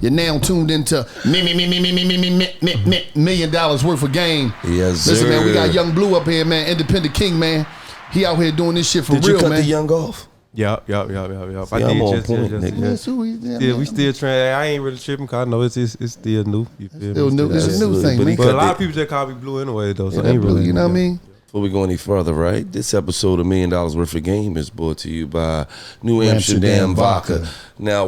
You're now tuned into $1 million worth of game. Yes, Listen, sir. man, we got Young Bleu up here, man. Independent King, man. He out here doing this shit for Did real, you cut man. the Young off? Yeah, Yeah, I'm on point, nigga. Yeah, we still trying. I ain't really tripping because I know it's still new. You feel Still me? new. It's a new Absolutely, thing, but man. he But a cut lot the- of people just call me Blue anyway, though. So Yeah, it that ain't Bleu, really. you know what I mean? Before we go any further, right? This episode of $1 Million Worth of Game is brought to you by New Amsterdam Vodka. Now,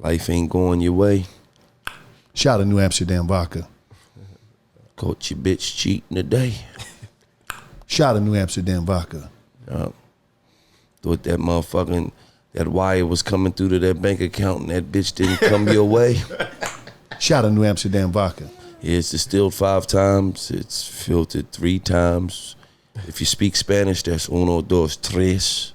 life ain't going your way. Shout out to New Amsterdam Vodka. Caught your bitch cheating today. Shout out to New Amsterdam Vodka. Thought that wire was coming through to that bank account and that bitch didn't come your way. Shout out to New Amsterdam Vodka. It's distilled 5 times. It's filtered 3 times. If you speak Spanish, that's uno, dos, tres.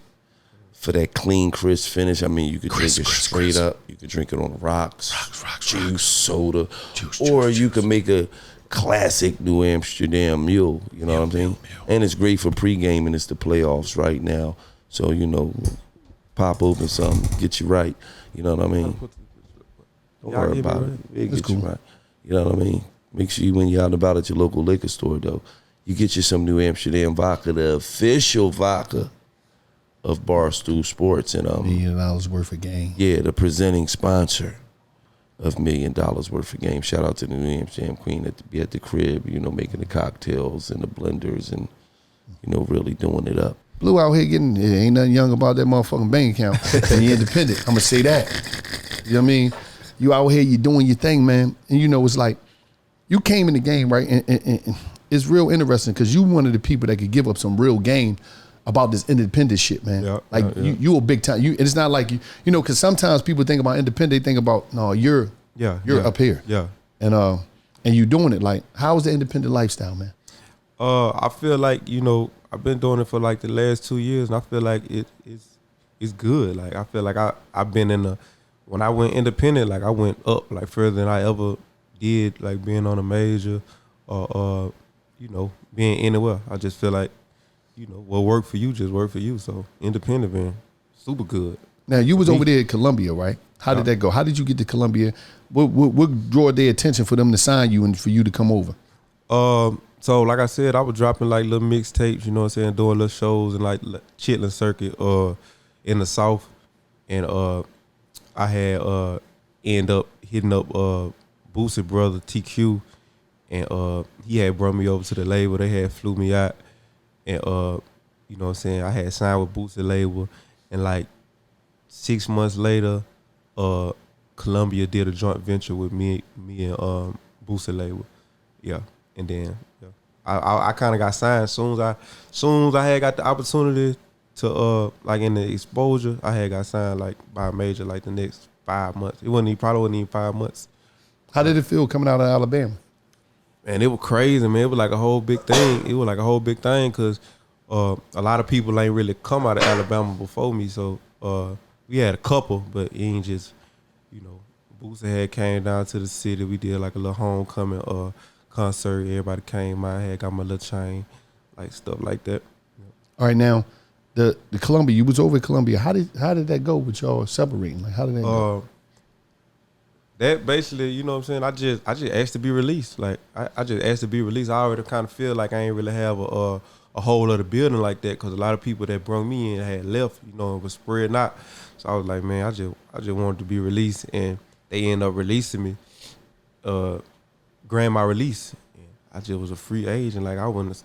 For that clean, crisp finish. I mean, you could drink it straight up. You could drink it on the rocks, juice, soda. Or you could make a classic New Amsterdam mule. You know what I'm saying? And it's great for pregame, and it's the playoffs right now. So, pop open something, get you right. You know what I mean? Don't worry about it. It gets you right. You know what I mean? Make sure when you're out and about at your local liquor store, though, you get you some New Amsterdam vodka, the official vodka of Barstool Sports. And $1 million worth of game. yeah, the presenting sponsor of $1 Million Worth of Game. Shout out to the New Amsterdam Queen at the crib, making the cocktails and the blenders and, really doing it up. Bleu out here getting, ain't nothing young about that motherfucking bank account. And he independent. I'm going to say that. You know what I mean? You out here, you doing your thing, man. And it's like, you came in the game, right? And it's real interesting because you one of the people that could give up some real game about this independent shit, man. Yeah, you a big time. It's not like because sometimes people think about independent, they think about you're up here. Yeah. And you doing it. Like, how is the independent lifestyle, man? I feel like I've been doing it for like the last 2 years, and I feel like it's good. Like I feel like I've been when I went independent, like I went up like further than I ever did, like being on a major or being anywhere. I just feel like what worked for you just worked for you. So independent been super good. Now you was over there at Columbia, right? How did that go? How did you get to Columbia? What drew their attention for them to sign you and for you to come over? So like I said, I was dropping like little mixtapes, doing little shows and like chitlin circuit in the South, and I had end up hitting up Boosie's brother TQ, and he had brought me over to the label. They had flew me out, and I had signed with Boosie's label, and like 6 months later, Columbia did a joint venture with me and Boosie's label, and then I kind of got signed soon as I had got the opportunity to like in the exposure. I had got signed like by a major like the next 5 months. Probably wasn't even 5 months. How did it feel coming out of Alabama? And it was crazy, man. It was like a whole big thing. It was like a whole big thing because a lot of people ain't really come out of Alabama before me. So we had a couple, but it ain't just, Boosie had came down to the city. We did like a little homecoming concert. Everybody came out. I had got my little chain, like stuff like that. All right, now the Columbia, you was over at Columbia. How did that go with y'all separating? Like, how did that go? That basically, you know what I'm saying? I just asked to be released. Like I just asked to be released. I already kind of feel like I ain't really have a whole other building like that because a lot of people that brought me in had left, it was spreading out. So I was like, man, I just wanted to be released, and they ended up releasing me, grant my release. And I just was a free agent. Like I wasn't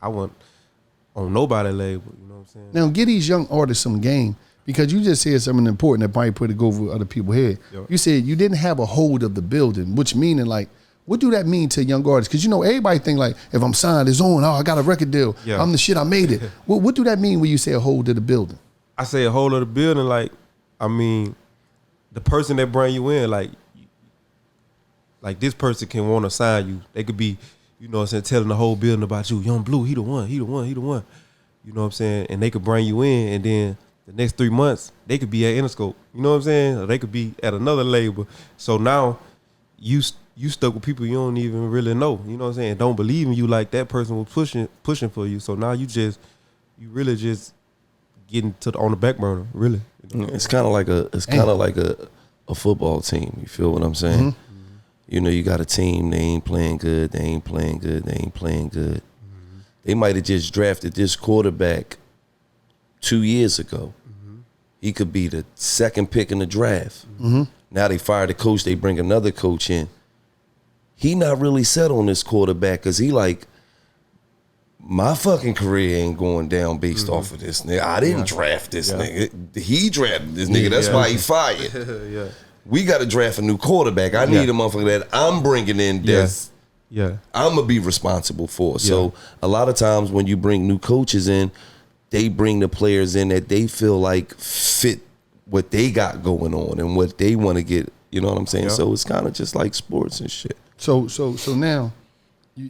on nobody label. You know what I'm saying? Now give these young artists some game. Because you just said something important that might put it go over other people's head. Yep. You said you didn't have a hold of the building, which meaning like, what do that mean to young artists? Because everybody think like, if I'm signed, it's on. Oh, I got a record deal. Yeah. I'm the shit. I made it. What do that mean when you say a hold of the building? I say a hold of the building, like, I mean, the person that bring you in, like this person can want to sign you. They could be, telling the whole building about you. Young Bleu, he the one. You know what I'm saying? And they could bring you in, and then the next 3 months, they could be at Interscope. You know what I'm saying? Or they could be at another label. So now you stuck with people you don't even really know. You know what I'm saying? Don't believe in you like that person was pushing for you. So now you really just getting on the back burner, really. It's kind of like a football team. You feel what I'm saying? You know, you got a team, they ain't playing good, they ain't playing good, they ain't playing good. They might have just drafted this quarterback 2 years ago. He could be the second pick in the draft. Now they fire the coach, they bring another coach in. He not really set on this quarterback because he like, my fucking career ain't going down based off of this nigga. I didn't draft this nigga. He drafted this nigga. That's why he fired. We got to draft a new quarterback. I need a motherfucker that I'm bringing in that's I'm going to be responsible for. So a lot of times when you bring new coaches in, they bring the players in that they feel like fit what they got going on and what they want to get. You know what I'm saying? So it's kind of just like sports and shit. So now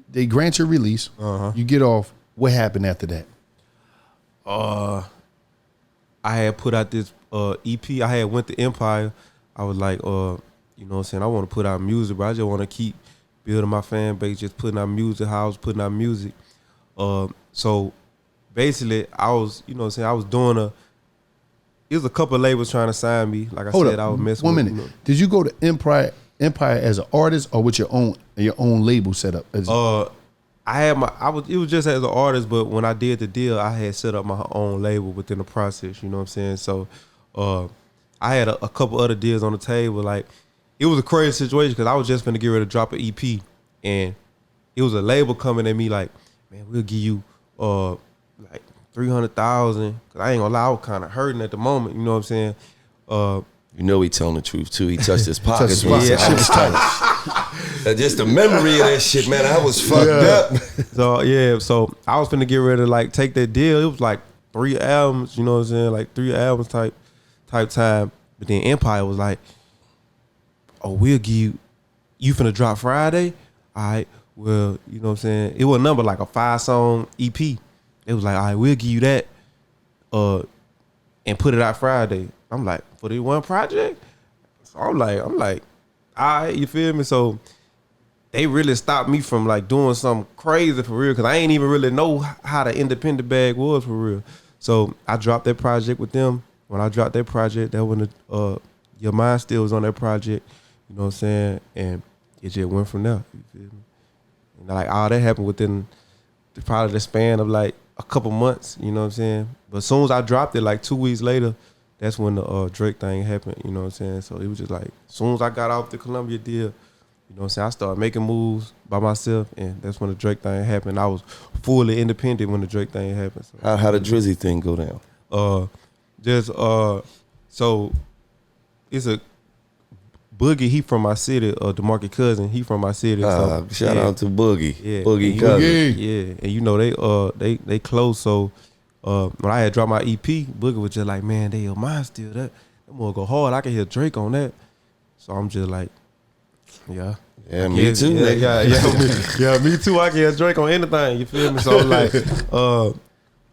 they grant your release. You get off. What happened after that? I had put out this EP. I had went to Empire. I was like, you know what I'm saying? I want to put out music, but I just want to keep building my fan base, just putting out music, how I was putting out music. So basically, I was, you know what I'm saying? I was doing it was a couple of labels trying to sign me. Like I said, I was messing with. 1 minute. You know. Did you go to Empire as an artist or with your own label set up? It was just as an artist, but when I did the deal, I had set up my own label within the process, you know what I'm saying? So I had a couple other deals on the table. Like, it was a crazy situation because I was just finna get ready to drop an EP, and it was a label coming at me like, man, we'll give you like 300,000. Cause I ain't gonna lie, I was kind of hurting at the moment, you know what I'm saying? You know he telling the truth too. He touched his pockets. Shit was tight. Just the memory of that shit, man. I was fucked up. So I was finna get ready to like take that deal. It was like 3 albums, you know what I'm saying? Like 3 albums type time. But then Empire was like, oh, we'll give you finna drop Friday? All right, well, you know what I'm saying? It was a number like a 5-song EP. It was like, all right, we'll give you that and put it out Friday. I'm like, for the one project? So I'm like, all right, you feel me? So they really stopped me from like doing something crazy for real, because I ain't even really know how the independent bag was for real. So I dropped that project with them. When I dropped that project, that when Your Mind Still was on that project, you know what I'm saying? And it just went from there, you feel me? And like all that happened within probably the span of like a couple months, you know what I'm saying? But as soon as I dropped it, like 2 weeks later, that's when the Drake thing happened, you know what I'm saying? So it was just like, as soon as I got off the Columbia deal, you know what I'm saying, I started making moves by myself, and that's when the Drake thing happened. I was fully independent when the Drake thing happened. So. How the Drizzy thing go down? So it's a Boogie, he from my city, DeMarcus cousin, he from my city. So, shout out to Boogie. Yeah. Boogie cousin. Yeah, and you know they close. So when I had dropped my EP, Boogie was just like, man, Your Mind Still, that more go hard. I can hear Drake on that. So I'm just like, yeah. Yeah, me too. Yeah, me too. I can hear Drake on anything. You feel me? So like,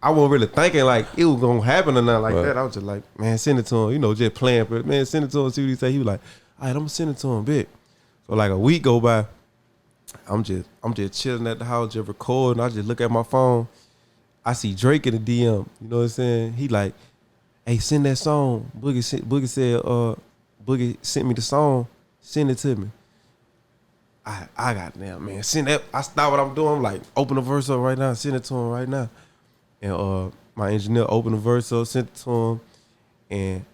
I wasn't really thinking like it was gonna happen or nothing like that. I was just like, man, send it to him. You know, just playing. But man, send it to him. See what he say. He was like, all right, I'm gonna send it to him, bit. So like a week go by, I'm just chilling at the house, just recording. I just look at my phone. I see Drake in the DM. You know what I'm saying? He like, hey, send that song. Boogie said, Boogie sent me the song. Send it to me. I got damn, man. Send that. I stop what I'm doing. I'm like, open the verse up right now. Send it to him right now. And my engineer opened the verse up, sent it to him, and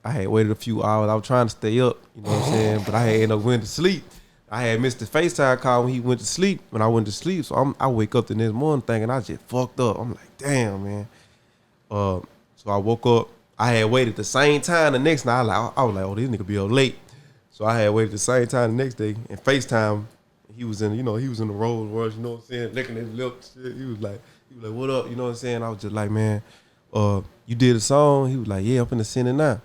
I had waited a few hours. I was trying to stay up, you know what I'm saying, but I had ended up going to sleep. I had missed the FaceTime call when he went to sleep, when I went to sleep. So I wake up the next morning thinking I just fucked up. I'm like, damn, man. So I woke up. I had waited the same time the next night. I was like, oh, this nigga be up late. So I had waited the same time the next day and FaceTime. He was in, he was in the Rolls Royce, you know what I'm saying, licking his lips. He was like, what up? You know what I'm saying? I was just like, man, you did a song? He was like, yeah, I'm finna send it now.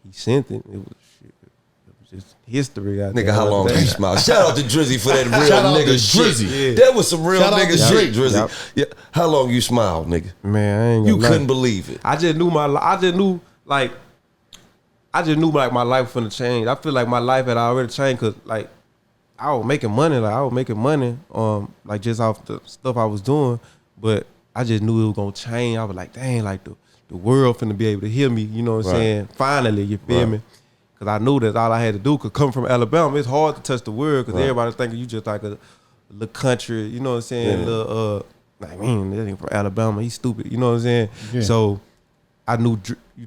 He sent it. It was just history out there. Nigga, how long you smile? Shout out to Drizzy for that real nigga shit. Yeah. That was some real nigga shit, Drizzy. Yep. Yeah. How long you smiled, nigga? Man, I ain't gonna You couldn't believe it. I just knew my life was finna change. I feel like my life had already changed because like I was making money, like just off the stuff I was doing, but I just knew it was gonna change. I was like, dang, like the world finna be able to hear me, you know what I'm saying? Finally, you feel me? Cause I knew that all I had to do, cause coming from Alabama, it's hard to touch the word, cause everybody thinking you just like a little country, you know what I'm saying? Little, like, man, that ain't from Alabama, he's stupid, you know what I'm saying? Yeah. So I knew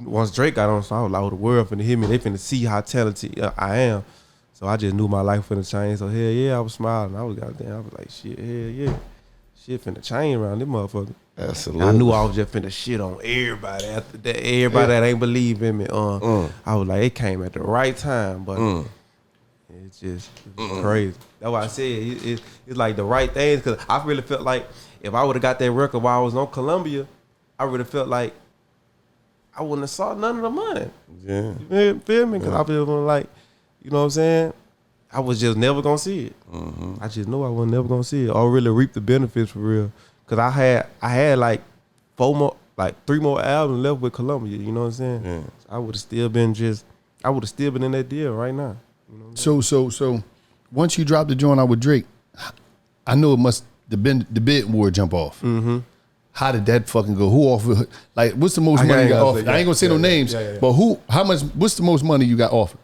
once Drake got on, so I was like, oh, the world finna hear me, they finna see how talented I am. So I just knew my life finna change. So hell yeah, I was smiling. I was like, shit, hell yeah, shit finna change around this motherfucker. Absolutely. I knew I was just finna shit on everybody after that. Everybody that ain't believe in me. I was like, it came at the right time, but it's just crazy. That's why I said it's like the right thing, because I really felt like if I would have got that record while I was on Columbia, I really felt like I wouldn't have saw none of the money. Yeah. You feel me? Because I feel like, you know what I'm saying? I was just never gonna see it. I just knew I was never gonna see it or really reap the benefits for real. Cause I had like 3 more albums left with Columbia. You know what I'm saying? Yeah. So I would have still been in that deal right now. You know so once you dropped the joint out with Drake, I know it must have been the bid war jump off. Mm-hmm. How did that fucking go? Who offered? Like, what's the most money you got offered? I ain't gonna say no names, but how much? What's the most money you got offered?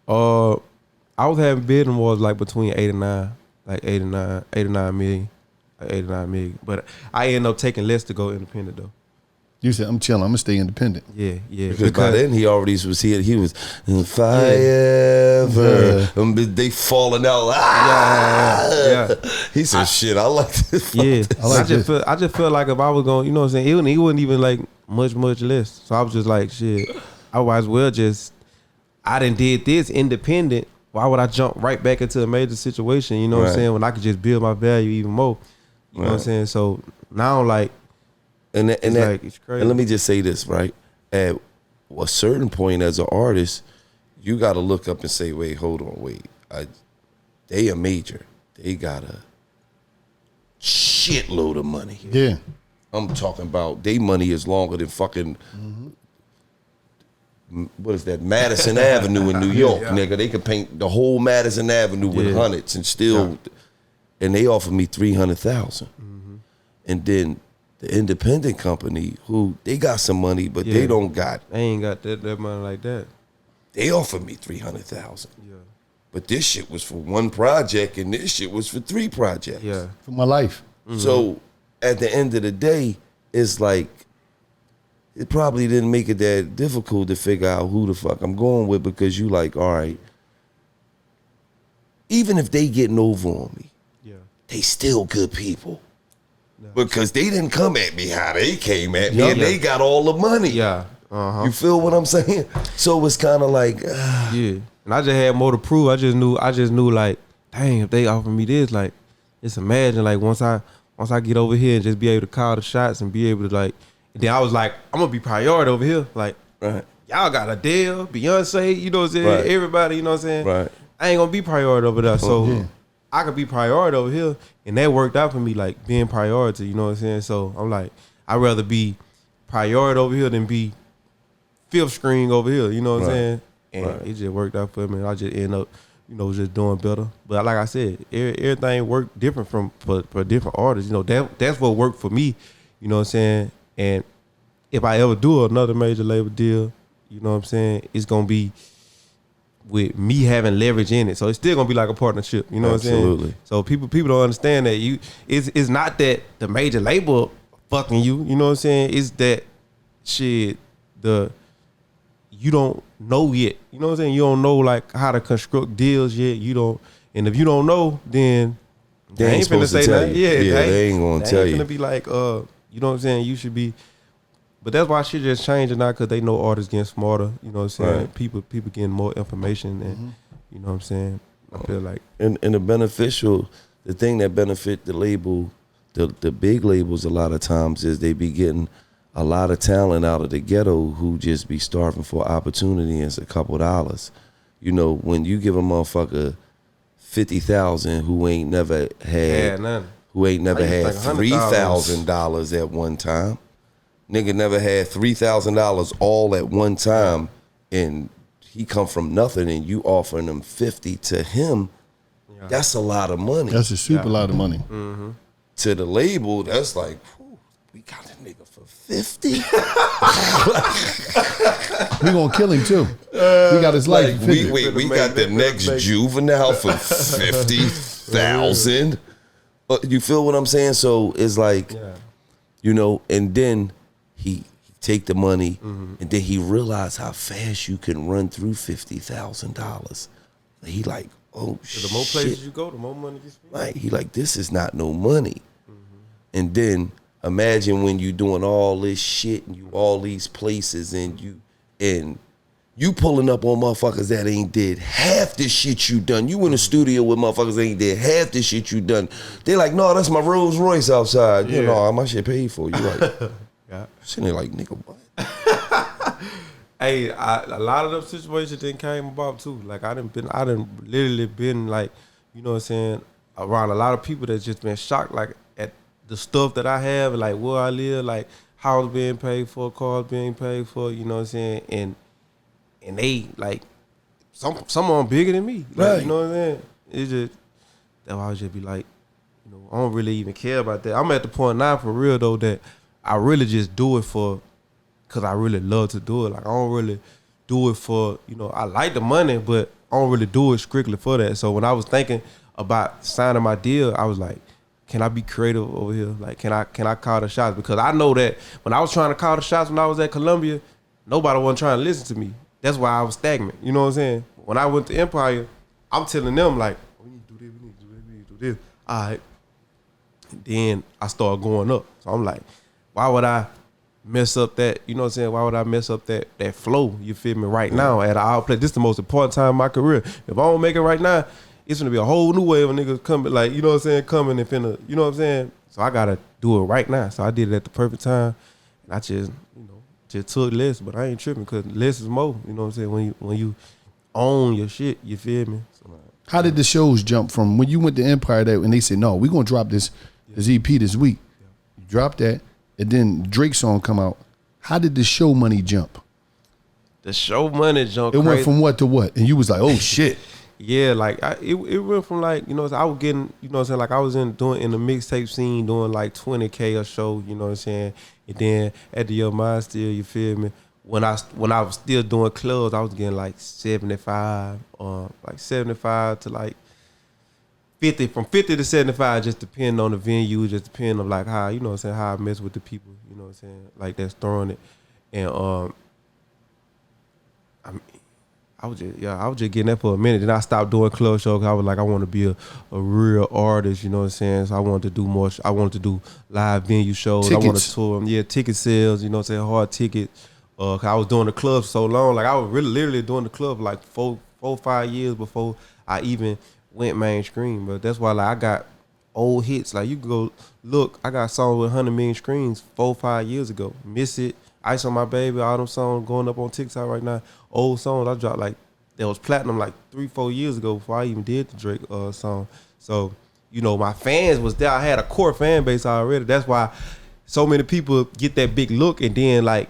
I was having bidding wars like between 8 and 9, like 89 million. Like 89 million. But I ended up taking less to go independent though. You said, I'm chilling, I'm gonna stay independent. Yeah. Because by then he already was here. He was if I ever they falling out. Yeah. He said, shit, I like this. Yeah. I just feel like if I was going, you know what I'm saying, it wouldn't even like much less. So I was just like, shit, I might as well I done did this independent. Why would I jump right back into a major situation? You know what I'm saying? When I could just build my value even more. You know what I'm saying? So now, like, it's crazy. And let me just say this, right? At a certain point as an artist, you got to look up and say, wait, hold on, they a major. They got a shitload of money. Yeah. I'm talking about they money is longer than fucking what is that, Madison Avenue in New York, nigga. They could paint the whole Madison Avenue with hundreds and still, and they offered me $300,000. And then the independent company, who they got some money, but they ain't got that money like that. They offered me $300,000. Yeah. But this shit was for one project, and this shit was for 3 projects. Yeah. For my life. So at the end of the day, it's like, it probably didn't make it that difficult to figure out who the fuck I'm going with, because you like, all right, even if they getting over on me, they still good people. Yeah. Because they didn't come at me how they came at me, and they got all the money. Yeah. You feel what I'm saying? So it's kind of like, yeah. And I just had more to prove. I just knew like, dang, if they offer me this, like, just imagine like once I get over here and just be able to call the shots and be able to like. Then I was like, I'm gonna be priority over here. Like, y'all got Adele, Beyonce, you know what I'm saying? Right. Everybody, you know what I'm saying? Right. I ain't gonna be priority over there. So I could be priority over here. And that worked out for me, like being priority, you know what I'm saying? So I'm like, I'd rather be priority over here than be 5th string over here, you know what I'm saying? And it just worked out for me. I just end up, you know, just doing better. But like I said, everything worked different for different artists. You know, that's what worked for me, you know what I'm saying? And if I ever do another major label deal, you know what I'm saying, it's gonna be with me having leverage in it. So it's still gonna be like a partnership, you know what I'm saying? Absolutely. So people don't understand that it's not that the major label fucking you know what I'm saying? It's that shit you don't know yet. You know what I'm saying? You don't know like how to construct deals yet. You don't, and if you don't know, then they ain't finna say that. Yeah, they ain't gonna tell you. They ain't finna be like, you know what I'm saying? You should be, but that's why shit just changing now, because they know artists getting smarter. You know what I'm saying? Right. People getting more information, and you know what I'm saying? I feel like, and the thing that benefit the label, the big labels a lot of times is they be getting a lot of talent out of the ghetto who just be starving for opportunity and it's a couple dollars. You know, when you give a motherfucker 50,000 who ain't never had $3,000 at one time. Nigga never had $3,000 all at one time, and he come from nothing, and you offering him 50 to him. That's a lot of money. That's a super lot of money. To the label, that's like, we got the nigga for 50. We gonna kill him too. We got his life. Like, we got the next juvenile for 50,000. You feel what I'm saying? So it's like, you know, and then he take the money, and then he realized how fast you can run through $50,000. He like, oh shit. The more places you go, the more money you spend. Like, he like, this is not no money. And then imagine when you doing all this shit and you all these places and you pulling up on motherfuckers that ain't did half the shit you done. You in the studio with motherfuckers that ain't did half the shit you done. They like, no, that's my Rolls Royce outside. You know, my shit paid for. You like, sitting there like, nigga, what? Hey, a lot of those situations didn't came about too. Like I done literally been like, you know what I'm saying, around a lot of people that just been shocked like at the stuff that I have, like where I live, like house being paid for, cars being paid for, you know what I'm saying, and they like some of them bigger than me, like, right. You know what I'm saying. It's just that I would just be like, you know, I don't really even care about that. I'm at the point now for real though that I really just do it for. Cause I really love to do it. Like I don't really do it for, you know, I like the money, but I don't really do it strictly for that. So when I was thinking about signing my deal, I was like, can I be creative over here? Like, can I call the shots? Because I know that when I was trying to call the shots when I was at Columbia, nobody wasn't trying to listen to me. That's why I was stagnant. You know what I'm saying? When I went to Empire, I'm telling them like, we need to do this, we need to do this, we need to do this. All right. And then I started going up. So I'm like, why would I mess up that, you know what I'm saying? Why would I mess up that flow? You feel me? Right now at our place, this is the most important time in my career. If I don't make it right now, it's gonna be a whole new wave of niggas coming, like, you know what I'm saying, coming and finna, you know what I'm saying? So I gotta do it right now. So I did it at the perfect time. And I just, you know, just took less, but I ain't tripping because less is more. You know what I'm saying? When you own your shit, you feel me? So, how did the shows jump from when you went to Empire that when they said, no, we're gonna drop this EP this week? You dropped that. And then Drake's song come out. How did the show money jump? The show money jump. It went from what to what? And you was like, oh shit. Yeah, like it went from like, you know, I was getting, you know what I'm saying, like I was in the mixtape scene doing like 20K a show, you know what I'm saying? And then at the Your Mind Still, you feel me? When I was still doing clubs, I was getting like 75 to like 50, from 50 to 75, just depending on the venue, just depending on like how, you know what I'm saying, how I mess with the people, you know what I'm saying, like that's throwing it. And I was just getting that for a minute. Then I stopped doing club shows because I was like, I want to be a real artist, you know what I'm saying? So I wanted to do more, I wanted to do live venue shows. Tickets. I wanted to tour them. Yeah, ticket sales, you know what I'm saying, hard tickets. Cause I was doing the club so long, like I was really literally doing the club like 4-5 years before I even went mainstream. But that's why like I got old hits. Like you can go look, I got songs with 100 million streams 4-5 years ago. Miss It, Ice on My Baby, all them songs going up on TikTok right now. Old songs I dropped like that was platinum like 3-4 years ago before I even did the Drake song. So, you know, my fans was there. I had a core fan base already. That's why so many people get that big look, and then like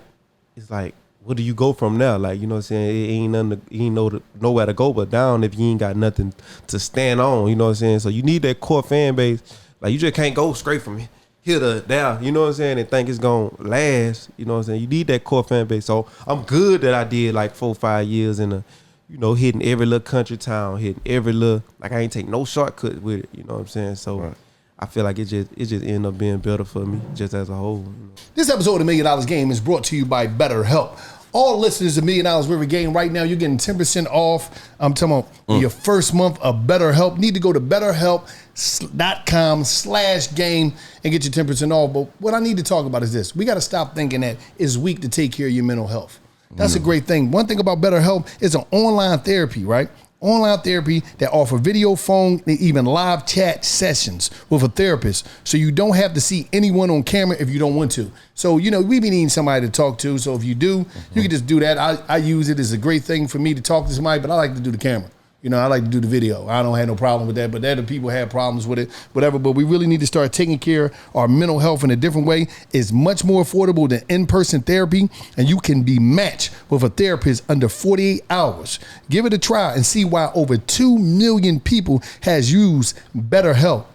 it's like, where do you go from now? Like, you know what I'm saying? It ain't nothing, nowhere to go but down if you ain't got nothing to stand on, you know what I'm saying? So you need that core fan base. Like, you just can't go straight from here to there, you know what I'm saying, and think it's gonna last, you know what I'm saying? You need that core fan base. So I'm good that I did like 4-5 years in you know, hitting every little country town, hitting every little, like I ain't take no shortcut with it, you know what I'm saying? So right. I feel like it just ended up being better for me just as a whole. You know? This episode of $1 Million Game is brought to you by BetterHelp. All listeners of $1 Million River Game right now, you're getting 10% off. I'm talking about your first month of BetterHelp. Need to go to betterhelp.com/game and get your 10% off. But what I need to talk about is this. We got to stop thinking that it's weak to take care of your mental health. That's a great thing. One thing about BetterHelp is an online therapy, right? Online therapy that offer video, phone, and even live chat sessions with a therapist. So you don't have to see anyone on camera if you don't want to. So, you know, we be needing somebody to talk to. So if you do, you can just do that. I use it as a great thing for me to talk to somebody, but I like to do the camera. You know, I like to do the video. I don't have no problem with that, but other people have problems with it, whatever. But we really need to start taking care of our mental health in a different way. It's much more affordable than in-person therapy, and you can be matched with a therapist under 48 hours. Give it a try and see why over 2 million people has used BetterHelp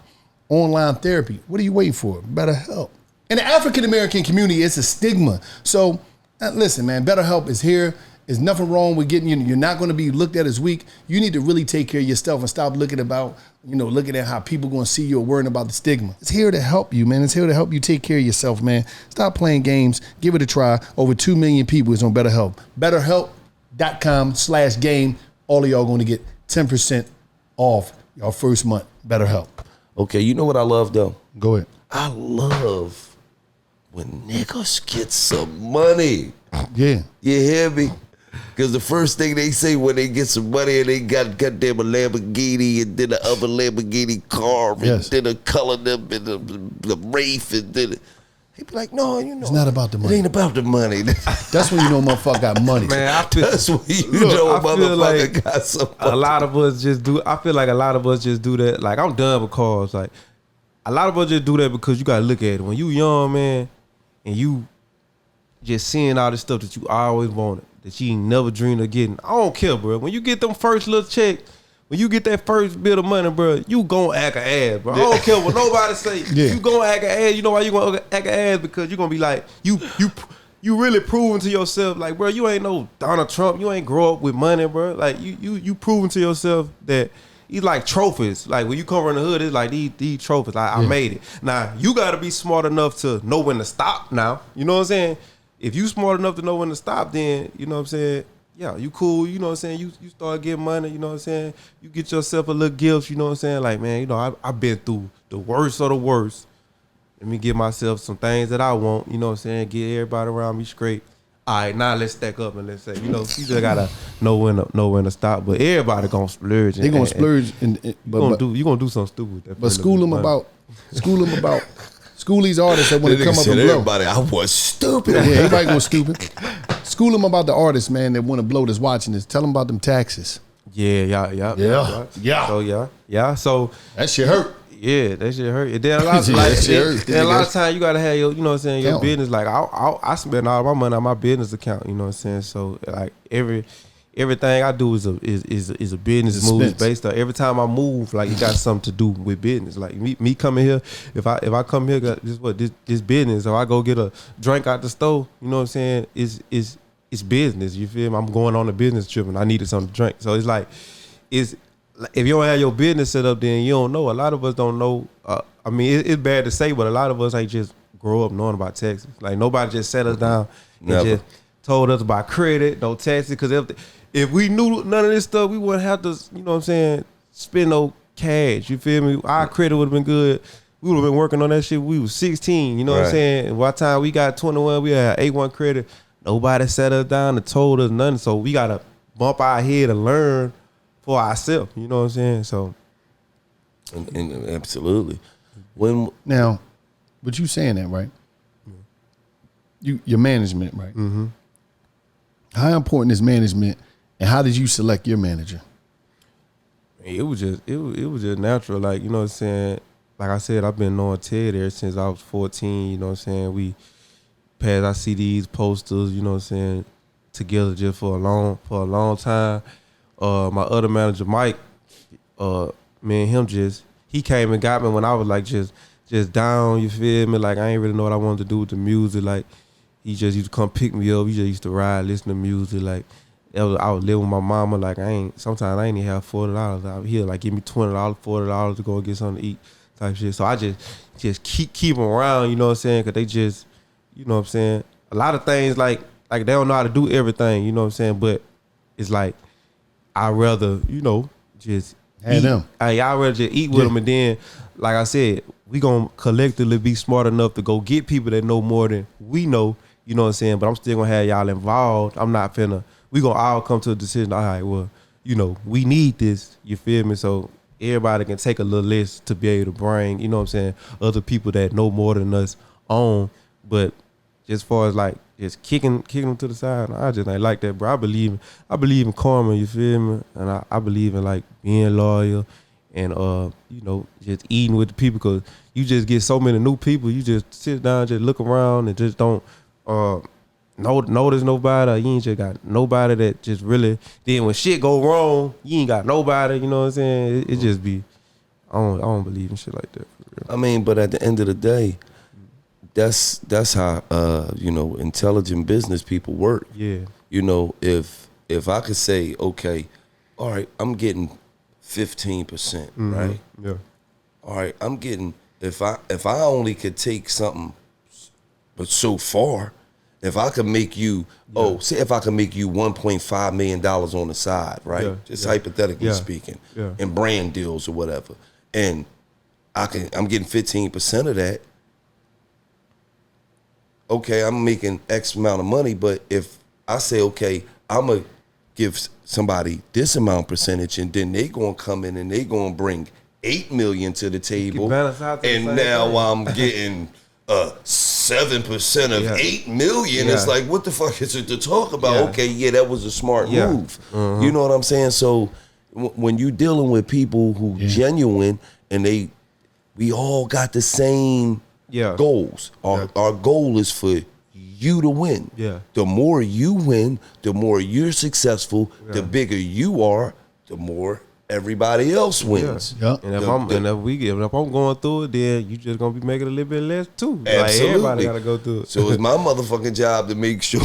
online therapy. What are you waiting for? BetterHelp. In the African American community, it's a stigma. So listen, man, BetterHelp is here. There's nothing wrong with getting you. You're not going to be looked at as weak. You need to really take care of yourself and stop looking at how people going to see you or worrying about the stigma. It's here to help you, man. It's here to help you take care of yourself, man. Stop playing games. Give it a try. Over 2 million people is on BetterHelp. BetterHelp.com/game. All of y'all going to get 10% off your first month. BetterHelp. Okay, you know what I love though? Go ahead. I love when niggas get some money. Yeah. You hear me? Because the first thing they say when they get some money and they got goddamn a Lamborghini and then the other Lamborghini car and then a color them and the Wraith and then they be like, no, it's not about the money. It ain't about the money. That's when you know motherfucker got money. Man, that's when you know motherfucker like got some money. A lot of us just do. I feel like a lot of us just do that. Like I'm done with cars. Like a lot of us just do that because you gotta look at it. When you young, man, and you just seeing all this stuff that you always wanted, that you ain't never dreamed of getting. I don't care, bro. When you get them first little check, when you get that first bit of money, bro, you gon' act an ass, bro. I don't care what nobody say. You gon' act an ass. You know why you gonna act an ass? Because you gonna be like, you really proving to yourself, like, bro, you ain't no Donald Trump. You ain't grow up with money, bro. Like, you proving to yourself that it's like trophies. Like, when you come around the hood, it's like these trophies. Like, I made it. Now, you got to be smart enough to know when to stop now. You know what I'm saying? If you smart enough to know when to stop, then, you know what I'm saying, yeah, you cool, you know what I'm saying, you start getting money, you know what I'm saying, you get yourself a little gift, you know what I'm saying, like, man, you know, I've been through the worst of the worst. Let me give myself some things that I want, you know what I'm saying, get everybody around me straight. All right, now let's stack up and let's say, you know, you just gotta know when to stop. But everybody gonna splurge. They gonna splurge, you gonna do something stupid. But school them about these artists that want to come up and blow. Everybody, I was stupid. Yeah, everybody going stupid. School them about the artists, man, that want to blow that's watching this. Tell them about them taxes. Yeah. So that shit hurt. Yeah, that shit hurt. And then a lot of a lot of times you gotta have your, you know what I'm saying, your business. Like I spend all my money on my business account. You know what I'm saying. So like everything I do is a business move based on every time I move, like it got something to do with business. Like me coming here, if I come here, got this business, or I go get a drink out the store, you know what I'm saying, it's business. You feel me? I'm going on a business trip and I needed something to drink. So it's like if you don't have your business set up, then you don't know. A lot of us don't know. I mean, it's bad to say, but a lot of us ain't just grow up knowing about taxes. Like nobody just sat us down and just told us about credit, no taxes, because if we knew none of this stuff, we wouldn't have to, you know what I'm saying, spend no cash. You feel me? Our credit would have been good. We would have been working on that shit when we was 16. You know what I'm saying? By the time we got 21, we had A1 credit. Nobody sat us down and told us nothing. So we got to bump our head and learn for ourselves. You know what I'm saying? So. And absolutely. Now, but you saying that, right? Your management, right? Mm-hmm. How important is management, and how did you select your manager? It was just natural. Like, you know what I'm saying? Like I said, I've been knowing Ted ever since I was 14. You know what I'm saying? We passed our CDs, posters, you know what I'm saying, together just for a long time. My other manager, Mike, me and him he came and got me when I was like just down, you feel me? Like I ain't really know what I wanted to do with the music. Like he just used to come pick me up. He just used to ride, listen to music. Like I was living with my mama. Like sometimes I ain't even have $40 out here. Like give me $20, $40 to go get something to eat type shit. So I just keep them around, you know what I'm saying? Cause they just, you know what I'm saying? A lot of things like they don't know how to do everything, you know what I'm saying? But it's like I'd rather, you know, just eat. Them. I'd rather just eat with them, and then, like I said, we gonna collectively be smart enough to go get people that know more than we know, you know what I'm saying? But I'm still gonna have y'all involved. I'm not we gonna all come to a decision, all right, well, you know, we need this, you feel me? So everybody can take a little list to be able to bring, you know what I'm saying, other people that know more than us on. But just far as like just kicking them to the side, I just ain't like that, bro. I believe in karma, you feel me? And I believe in like being loyal and you know, just eating with the people, because you just get so many new people. You just sit down, just look around, and just don't notice nobody. You ain't just got nobody that just really. Then when shit go wrong, you ain't got nobody. You know what I'm saying? It just be. I don't believe in shit like that. For real. I mean, but at the end of the day, that's how intelligent business people work. Yeah. If I could say, okay, all right, I'm getting 15%, right? Yeah. All right, I'm getting if I only could take something, but so far, if I could make you say if I could make you $1.5 million on the side, right? Just hypothetically speaking, in brand deals or whatever, and I'm getting 15% of that. Okay, I'm making X amount of money, but if I say, okay, I'm gonna give somebody this amount percentage, and then they gonna come in and they gonna bring $8 million to the table, and now I'm getting 7% of $8 million. It's like, what the fuck is it to talk about? Okay, that was a smart move. You know what I'm saying? So when you dealing with people who genuine and we all got the same goals. Our goal is for you to win. The more you win, the more you're successful, the bigger you are, the more everybody else wins. And if I'm going through it, then you just gonna be making a little bit less too. Absolutely. Like everybody gotta go through it. So it's my motherfucking job to make sure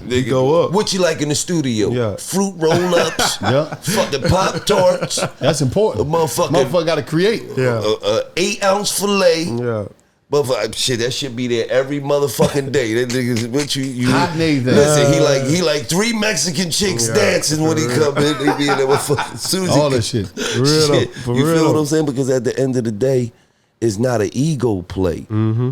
they go up. What you like in the studio? Fruit roll-ups, fuck the Pop-Tarts. That's important. Motherfucker gotta create. 8-ounce filet. But shit, that should be there every motherfucking day. That niggas, what you hot Nathan. Listen, he like 3 Mexican chicks dancing when he come in. They be in there with as soon as all that shit. For real, you feel what I'm saying? Because at the end of the day, it's not an ego play.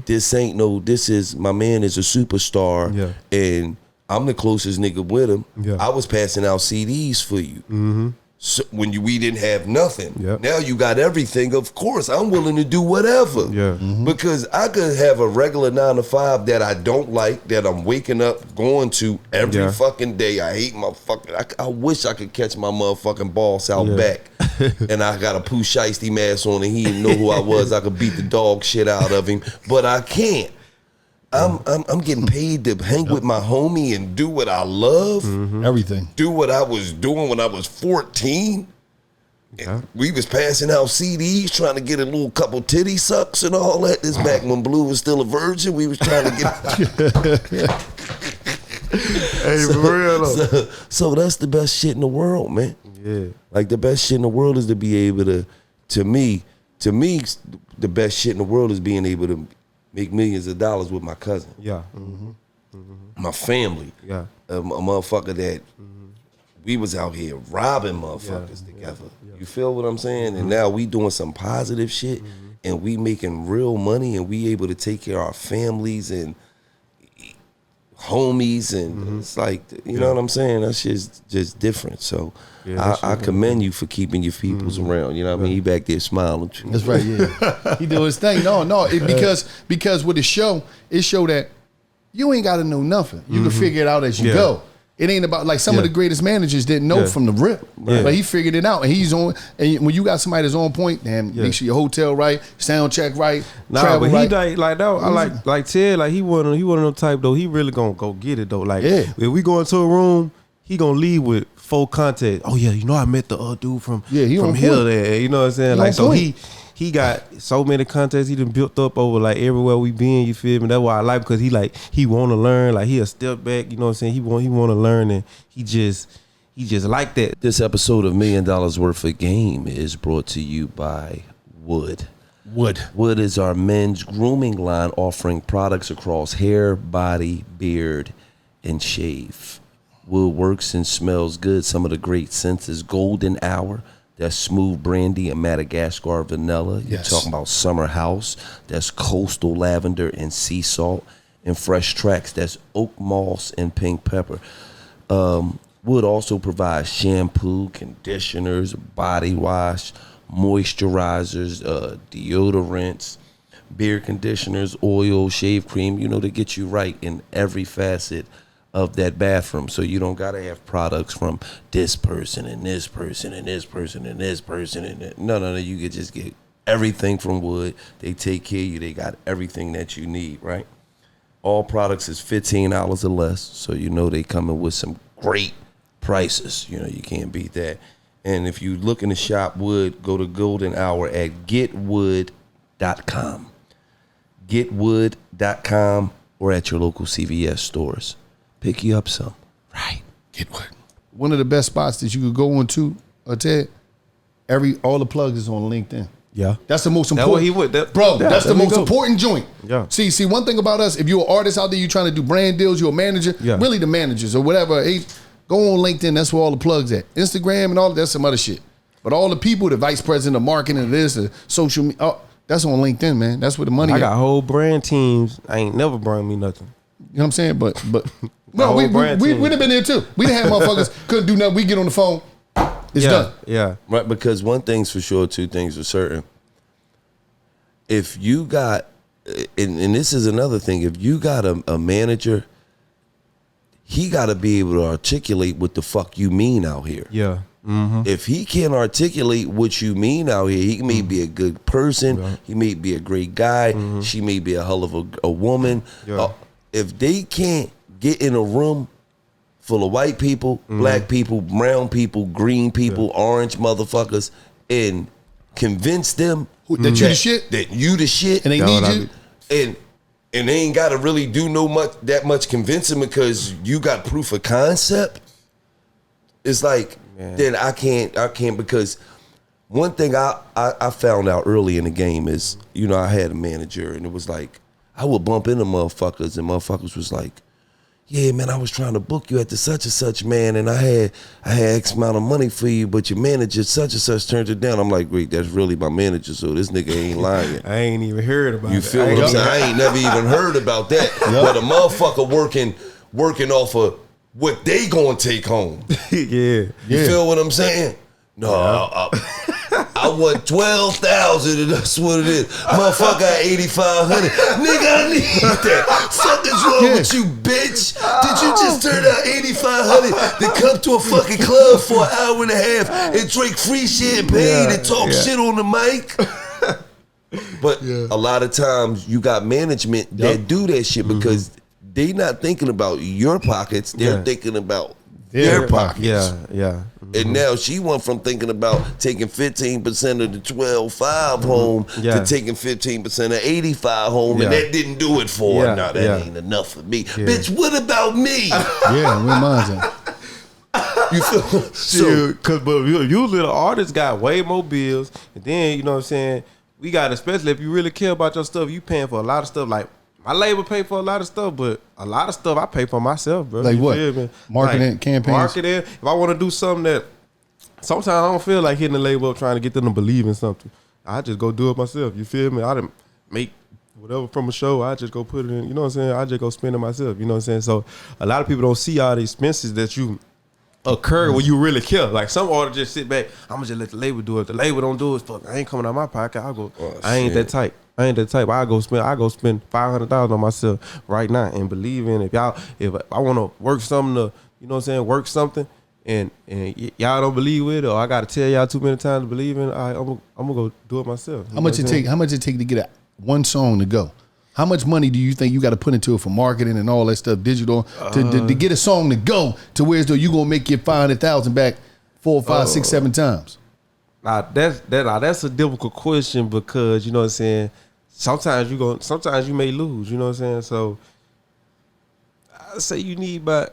This is my man is a superstar, and I'm the closest nigga with him. I was passing out CDs for you. So when we didn't have nothing. Now you got everything. Of course, I'm willing to do whatever. Because I could have a regular 9 to 5 that I don't like, that I'm waking up going to every fucking day. I hate my fucking. I wish I could catch my motherfucking boss out back, and I got a Pooh Shiesty mask on, and he didn't know who I was. I could beat the dog shit out of him, but I can't. I'm getting paid to hang with my homie and do what I love. Everything. Do what I was doing when I was 14. We was passing out CDs, trying to get a little couple titty sucks and all that. This back when Bleu was still a virgin. We was trying to get. For real. So that's the best shit in the world, man. Like the best shit in the world is to be able to me, the best shit in the world is being able to make millions of dollars with my cousin. My family. A motherfucker that we was out here robbing motherfuckers together. You feel what I'm saying? And now we doing some positive shit, and we making real money, and we able to take care of our families and homies, and it's like, you know what I'm saying? That shit's just different. So I commend you for keeping your peoples around. You know what I mean? He back there smiling. That's right. He do his thing. Because with the show, it show that you ain't got to know nothing. You can figure it out as you go. It ain't about like some of the greatest managers didn't know from the rip, but he figured it out, and he's on. And when you got somebody that's on point, damn, make sure your hotel right, sound check right, travel right. He like that. I like Ted. Like he one of them type though. He really gonna go get it though. Like if we go into a room, he gonna leave with full context. Oh yeah, I met the dude from Hill there. You know what I'm saying? Like so he got so many contacts he done built up over like everywhere we been, you feel me? That's why I like, because he wanna learn, like he a step back, you know what I'm saying? He wanna learn, and he just like that. This episode of $1 Million Worth of Game is brought to you by Wood. Wood is our men's grooming line, offering products across hair, body, beard, and shave. Wood works and smells good. Some of the great scents is Golden Hour. That's smooth brandy and Madagascar vanilla. You're talking about Summer House. That's coastal lavender and sea salt. And Fresh Tracks. That's oak moss and pink pepper. Wood also provides shampoo, conditioners, body wash, moisturizers, deodorants, beard conditioners, oil, shave cream, to get you right in every facet of that bathroom. So you don't gotta have products from this person and this person and this person and this person and no, you could just get everything from Wood. They take care of you. They got everything that you need, right? All products is $15 or less, so they coming with some great prices. You can't beat that. And if you looking to shop Wood, go to Golden Hour at getwood.com. getwood.com or at your local CVS stores. Pick you up some. Right. Getwood. One of the best spots that you could go on to, Ted, all the plugs is on LinkedIn. Yeah. That's the most important. That's what he would. That's the most important joint. Yeah. See, one thing about us, if you're an artist out there, you're trying to do brand deals, you're a manager, really the managers or whatever, hey, go on LinkedIn, that's where all the plugs at. Instagram and all that's some other shit. But all the people, the vice president of marketing of this, the social media, that's on LinkedIn, man. That's where the money I at. got whole brand teams. I ain't never brought me nothing. You know what I'm saying? But well, we'd have been there too. We done had motherfuckers couldn't do nothing. We get on the phone, it's done. Yeah. Right, because one thing's for sure, two things for certain. If you got, and this is another thing, if you got a manager, he got to be able to articulate what the fuck you mean out here. Yeah. Mm-hmm. If he can't articulate what you mean out here, he may be a good person, he may be a great guy, she may be a hell of a woman. Yeah. If they can't get in a room full of white people, black people, brown people, green people, orange motherfuckers, and convince them that you the shit, that you the shit, and they need you, and they ain't got to really do that much convincing because you got proof of concept. It's like, then I can't because one thing I found out early in the game is, I had a manager and it was like, I would bump into motherfuckers and motherfuckers was like, yeah, man, I was trying to book you at the such and such, man, and I had X amount of money for you, but your manager such and such turned it down. I'm like, wait, that's really my manager, so this nigga ain't lying. I ain't even heard about it. You feel what I'm saying? I ain't never even heard about that. But a motherfucker working off of what they gonna take home. You feel what I'm saying? No, I want 12,000 and that's what it is. Motherfucker got 8,500. Nigga, I need that. Something's wrong with you, bitch. Did you just turn out 8,500 to come to a fucking club for an hour and a half and drink free champagne and talk shit on the mic? But a lot of times you got management that do that shit because they not thinking about your pockets. They're thinking about their pockets. Yeah. And now she went from thinking about taking 15% of the 12.5 home to taking 15% of 85 home, and that didn't do it for her. No, that ain't enough for me. Bitch, what about me? Where mine's at? You feel so? Because usually the artists got way more bills, and then you know what I'm saying. We got, especially if you really care about your stuff, you paying for a lot of stuff. Like my label pay for a lot of stuff, but a lot of stuff I pay for myself, bro. Like you what? Feel me? Marketing, campaigns? Marketing. If I want to do something that sometimes I don't feel like hitting the label up trying to get them to believe in something, I just go do it myself. You feel me? I didn't make whatever from a show. I just go put it in. You know what I'm saying? I just go spend it myself. You know what I'm saying? So a lot of people don't see all the expenses that you occur when you really care. Like some artists just sit back, I'm gonna just let the label do it. If the label don't do it, fuck, I ain't coming out my pocket. I'll go. I ain't that type. I go spend $500,000 on myself right now and believe in if I want to work something to, you know what I'm saying, work something and y'all don't believe with it, or I gotta tell y'all too many times to believe in it, I'm gonna go do it myself. How much it take to get one song to go? How much money do you think you got to put into it for marketing and all that stuff, digital, to get a song to go to where though you gonna make your 500,000 back 4, 5, 6, 7 times? Now that's a difficult question because you know what I'm saying. Sometimes you may lose. You know what I'm saying. So I say you need about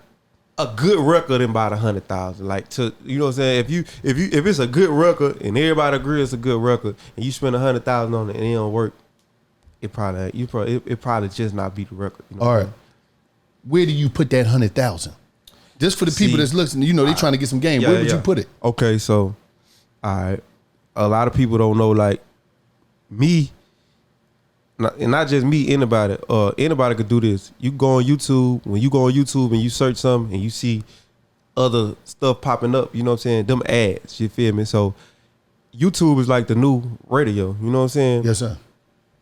a good record in about 100,000. Like to, you know what I'm saying. If it's a good record and everybody agrees it's a good record and you spend 100,000 on it and it don't work, it probably just not be the record. You know all right, where do you put that 100,000? Just for the people that's listening, you know, they trying to get some game. Where would you put it? Okay, so all right, a lot of people don't know, like me, and not just me, anybody could do this. You go on YouTube, when you go on YouTube and you search something and you see other stuff popping up, you know what I'm saying, them ads, you feel me? So YouTube is like the new radio, you know what I'm saying? Yes, sir.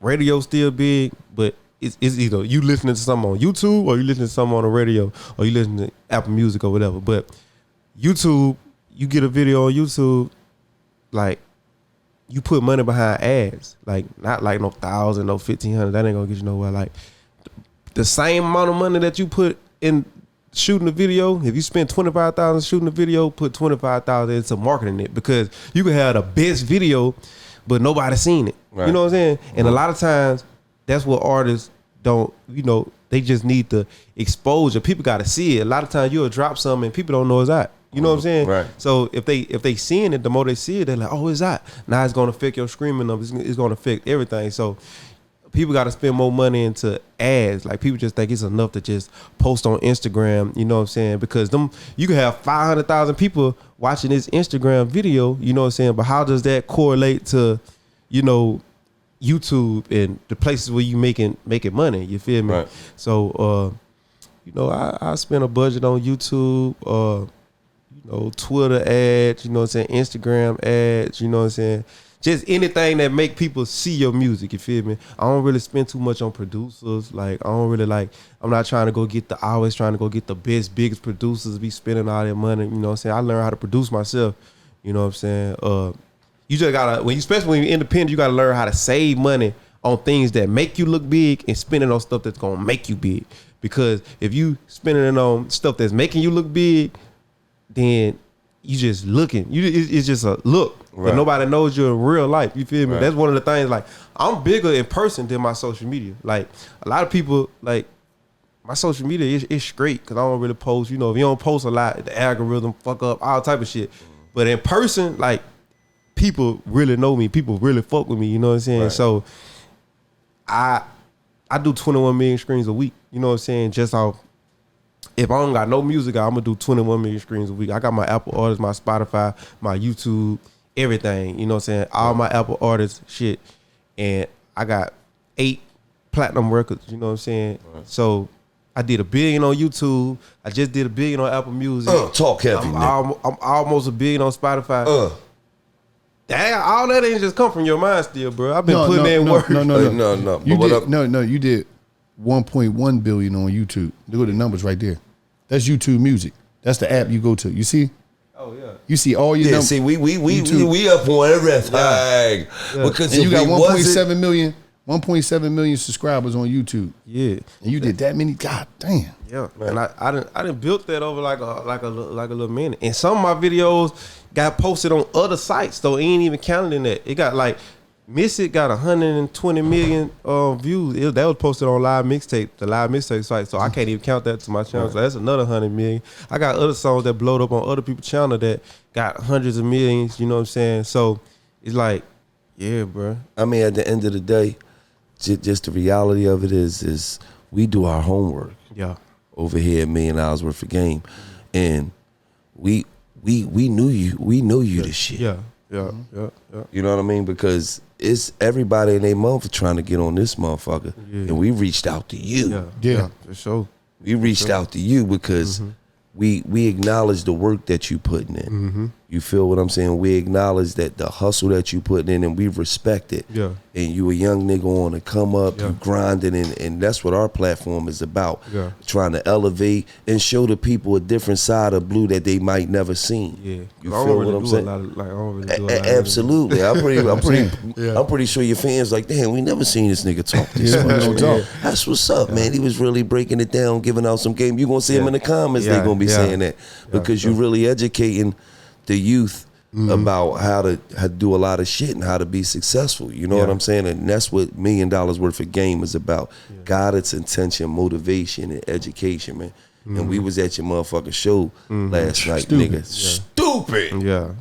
Radio still big, but it's either you listening to something on YouTube or you listening to something on the radio or you listening to Apple Music or whatever. But YouTube, you get a video on YouTube, like you put money behind ads, like not like no 1,000, no 1,500. That ain't gonna get you nowhere. Like the same amount of money that you put in shooting the video, if you spend 25,000 shooting the video, put 25,000 into marketing it, because you can have the best video, but nobody seen it. Right. You know what I'm saying? And a lot of times, that's what artists don't, they just need the exposure. People got to see it. A lot of times you'll drop something and people don't know it's out. You know what I'm saying? Right. So if they seeing it, the more they see it, they're like, oh, it's out. Now it's gonna affect your streaming numbers. It's gonna affect everything. So people got to spend more money into ads. Like people just think it's enough to just post on Instagram. You know what I'm saying? Because you can have 500,000 people watching this Instagram video. You know what I'm saying? But how does that correlate to, YouTube and the places where you making money? You feel me? Right. So I spend a budget on YouTube. Twitter ads, you know what I'm saying, Instagram ads, you know what I'm saying, just anything that make people see your music, you feel me? I don't really spend too much on producers. Like I don't really I'm not trying to go get the best, biggest producers, be spending all that money, you know what I'm saying? I learned how to produce myself, you know what I'm saying? You just gotta, especially when you're independent, you gotta learn how to save money on things that make you look big and spending on stuff that's gonna make you big. Because if you spending it on stuff that's making you look big, then you just looking. It's just a look, right. But nobody knows you in real life. You feel me? Right. That's one of the things. Like I'm bigger in person than my social media. Like a lot of people, like my social media is straight because I don't really post. If you don't post a lot, the algorithm fuck up all type of shit. But in person, like people really know me. People really fuck with me. You know what I'm saying? Right. So I do 21 million screens a week. You know what I'm saying? Just off. If I don't got no music, I'm gonna do 21 million screens a week. I got my Apple artists, my Spotify, my YouTube, everything. You know what I'm saying? All my Apple artists shit. And I got 8 platinum records, you know what I'm saying? Right. So I did $1 billion on YouTube. I just did $1 billion on Apple Music. Talk heavy, I'm almost $1 billion on Spotify. Damn, all that ain't just come from your mind still, bro. I've been putting in work. No. You did 1.1 billion on YouTube. Look at the numbers right there. That's YouTube Music. That's the app you go to. You see? Oh yeah. You see all your numbers. See, we up on everything. Yeah. Because and you got 1.7 million. 1.7 million subscribers on YouTube. Yeah. And you did that many. God damn. Yeah. Man. And I done built that over like a little minute. And some of my videos got posted on other sites, though it ain't even counted in that. It got like Miss It got 120 million views. That was posted on the live mixtape site. So I can't even count that to my channel. Right. So that's another 100 million. I got other songs that blowed up on other people's channel that got hundreds of millions. You know what I'm saying? So it's like, yeah, bro. I mean, at the end of the day, just the reality of it is we do our homework. Yeah. Over here at $1 million worth of game, and we knew you. We know you this shit. Yeah. Yeah. You know what I mean? Because it's everybody in their month trying to get on this motherfucker, and we reached out to you. Yeah, for sure. We reached out to you because we acknowledge the work that you putting in. Mm-hmm. You feel what I'm saying? We acknowledge that the hustle that you putting in, and we respect it. Yeah. And you a young nigga on to come up, you grinding, and that's what our platform is about. Yeah. Trying to elevate and show the people a different side of Blue that they might never seen. Yeah. You feel what I'm saying? I don't really do a lot Absolutely. I'm pretty sure your fans like, damn, we never seen this nigga talk this much. That's what's up, man. He was really breaking it down, giving out some game. You gonna see him in the comments. They gonna be saying that because you really educating the youth about how to do a lot of shit and how to be successful. You know what I'm saying? And that's what $1 million worth of game is about. Guidance, intention, motivation, and education, man. And we was at your motherfucking show last night, nigga. Stupid. Yeah.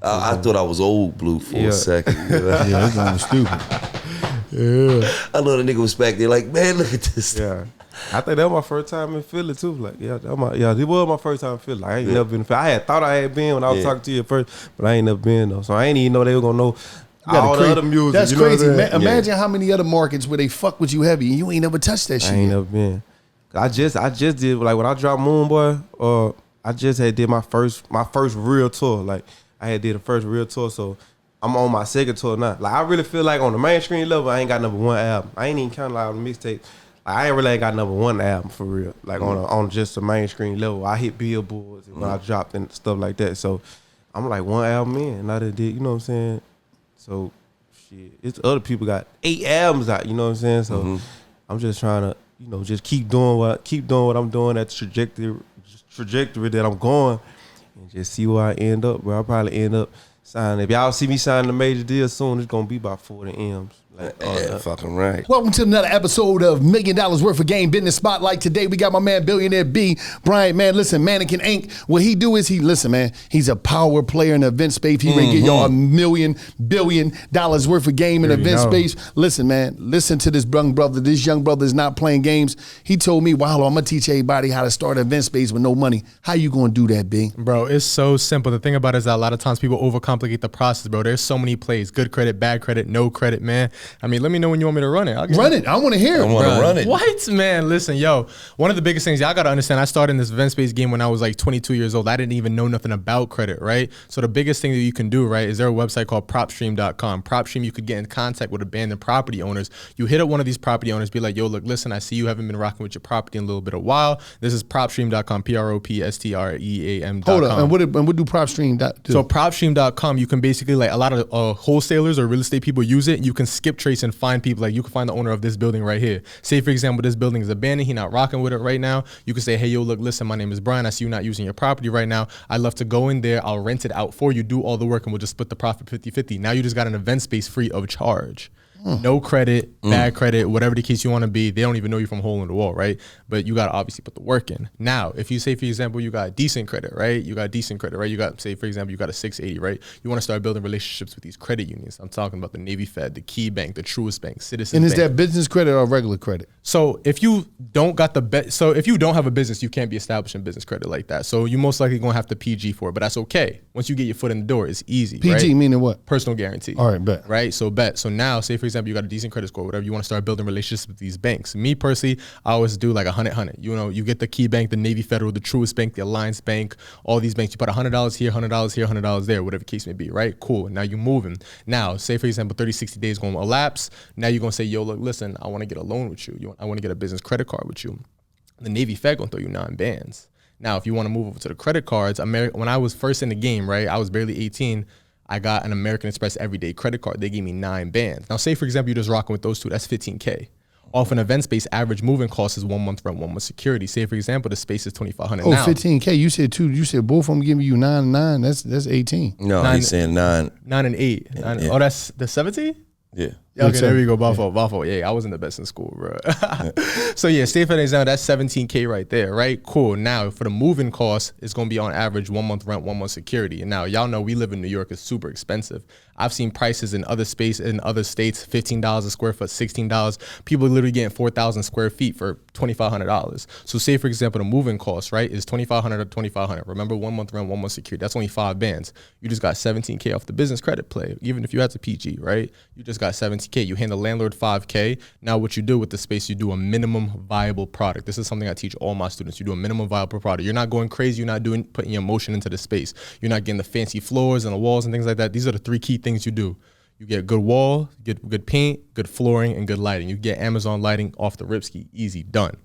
I thought I was old Blue for a second. You know? Yeah, it's going stupid. Yeah. I know the nigga was back there like, man, look at this. Yeah. I think that was my first time in Philly too. Like, this was my first time in Philly. Like, I ain't never been in Philly. I had thought I had been when I was talking to you at first, but I ain't never been though. So I ain't even know they were gonna know all the other music. That's you know crazy. Imagine how many other markets where they fuck with you heavy and you ain't never touched that shit. I ain't never been. I just did, like, when I dropped Moon Boy, I just had did my first real tour. Like, I had did the first real tour, so I'm on my second tour now. Like, I really feel like on the mainstream level, I ain't got #1 album. I ain't even counting like on the mixtape. I ain't really got #1 album for real. Like on just the mainstream level, I hit billboards and when I dropped and stuff like that. So I'm like 1 album in, and I done did, you know what I'm saying? So shit, it's other people got 8 albums out, you know what I'm saying? So I'm just trying to, you know, just keep doing what I'm doing at the trajectory that I'm going, and just see where I end up. Where I'll probably end up Sign. If y'all see me signing a major deal soon, it's gonna be about 40 M's. Like, Yeah, fucking right. Welcome to another episode of $1 Million Worth of Game Business Spotlight. Today we got my man Billionaire B. Bryant, man, listen, Mannequin Inc. What he do is he's a power player in the event space. He ready to get y'all $1 billion worth of game in the event space. Listen, man, listen to this young brother. This young brother is not playing games. He told me, wow, I'm gonna teach everybody how to start an event space with no money. How you gonna do that, B? Bro, it's so simple. The thing about it is that a lot of times people overcomplicate the process, bro. There's so many plays. Good credit, bad credit, no credit, man. I mean, let me know when you want me to run it. Run it. I want to hear it. I want to run it. What, man? Listen, yo, one of the biggest things y'all got to understand, I started in this event space game when I was like 22 years old. I didn't even know nothing about credit, right? So the biggest thing that you can do, right, is there a website called propstream.com. PropStream, you could get in contact with abandoned property owners. You hit up one of these property owners, be like, yo, look, listen, I see you haven't been rocking with your property in a little bit of while. This is propstream.com, propstream.com. Hold up, and what do PropStream do? So propstream.com, you can basically, like, a lot of wholesalers or real estate people use it. You can skip trace and find people. Like, you can find the owner of this building right here. Say, for example, this building is abandoned. He not rocking with it right now. You can say, hey, yo, look, listen, my name is Brian. I see you not using your property right now. I'd love to go in there. I'll rent it out for you, do all the work, and we'll just split the profit 50-50. Now you just got an event space free of charge. No credit, bad credit, whatever the case you want to be. They don't even know you from a hole in the wall, right? But you got to obviously put the work in. Now, if you say, for example, you got decent credit, right? You got decent credit, right? You got, say, for example, you got a 680, right? You want to start building relationships with these credit unions. I'm talking about the Navy Fed, the Key Bank, the Truist Bank, Citizens And is Bank. that business credit or regular credit? So if you don't got so if you don't have a business, you can't be establishing business credit like that. So you most likely gonna have to PG for it, but that's okay. Once you get your foot in the door, it's easy. PG right? meaning what? Personal guarantee. All right, bet. Right, so bet. So now, say for example, you got a decent credit score, whatever. You want to start building relationships with these banks. Me personally, I always do like 100. You know, you get the Key Bank, the Navy Federal, the Truist Bank, the Alliance Bank, all these banks. You put $100 here, $100 here, $100 there, whatever the case may be. Right, cool. Now you're moving. Now, say for example, 30, 60 days going to elapse. Now you're gonna say, yo, look, listen, I want to get a loan with you. I want to get a business credit card with you. The Navy Fed gonna throw you 9 bands. Now, if you want to move over to the credit cards, when I was first in the game, right, I was barely 18. I got an American Express everyday credit card. They gave me 9 bands. Now, say for example, you're just rocking with those two. That's $15K. Off an event space, average moving cost is 1 month rent, 1 month security. Say for example, the space is $2,500. Oh, now, $15K. You said two. You said both of them giving you 9 and 9. That's 18. No, he's saying 9. 9 and 8. Yeah. Oh, that's the 17? Yeah. Yeah, okay, there we go. Buffalo. Yeah, I wasn't the best in school, bro. So yeah, say for example, that's $17K right there, right? Cool. Now for the moving cost, it's gonna be on average 1 month rent, 1 month security. And now y'all know we live in New York, it's super expensive. I've seen prices in other states, $15 a square foot, $16. People are literally getting 4,000 square feet for $2,500. So say for example, the moving cost, right, is $2,500 to $2,500. Remember, 1 month rent, 1 month security. That's only 5 bands. You just got $17K off the business credit play. Even if you had to PG, right? You just got $17K. You hand the landlord $5K. Now what you do with the space, you do a minimum viable product. This is something I teach all my students. You do a minimum viable product. You're not going crazy. You're not putting your emotion into the space. You're not getting the fancy floors and the walls and things like that. These are the 3 key things you do. You get good wall, get good paint, good flooring, and good lighting. You get Amazon lighting off the ripski. Easy, done.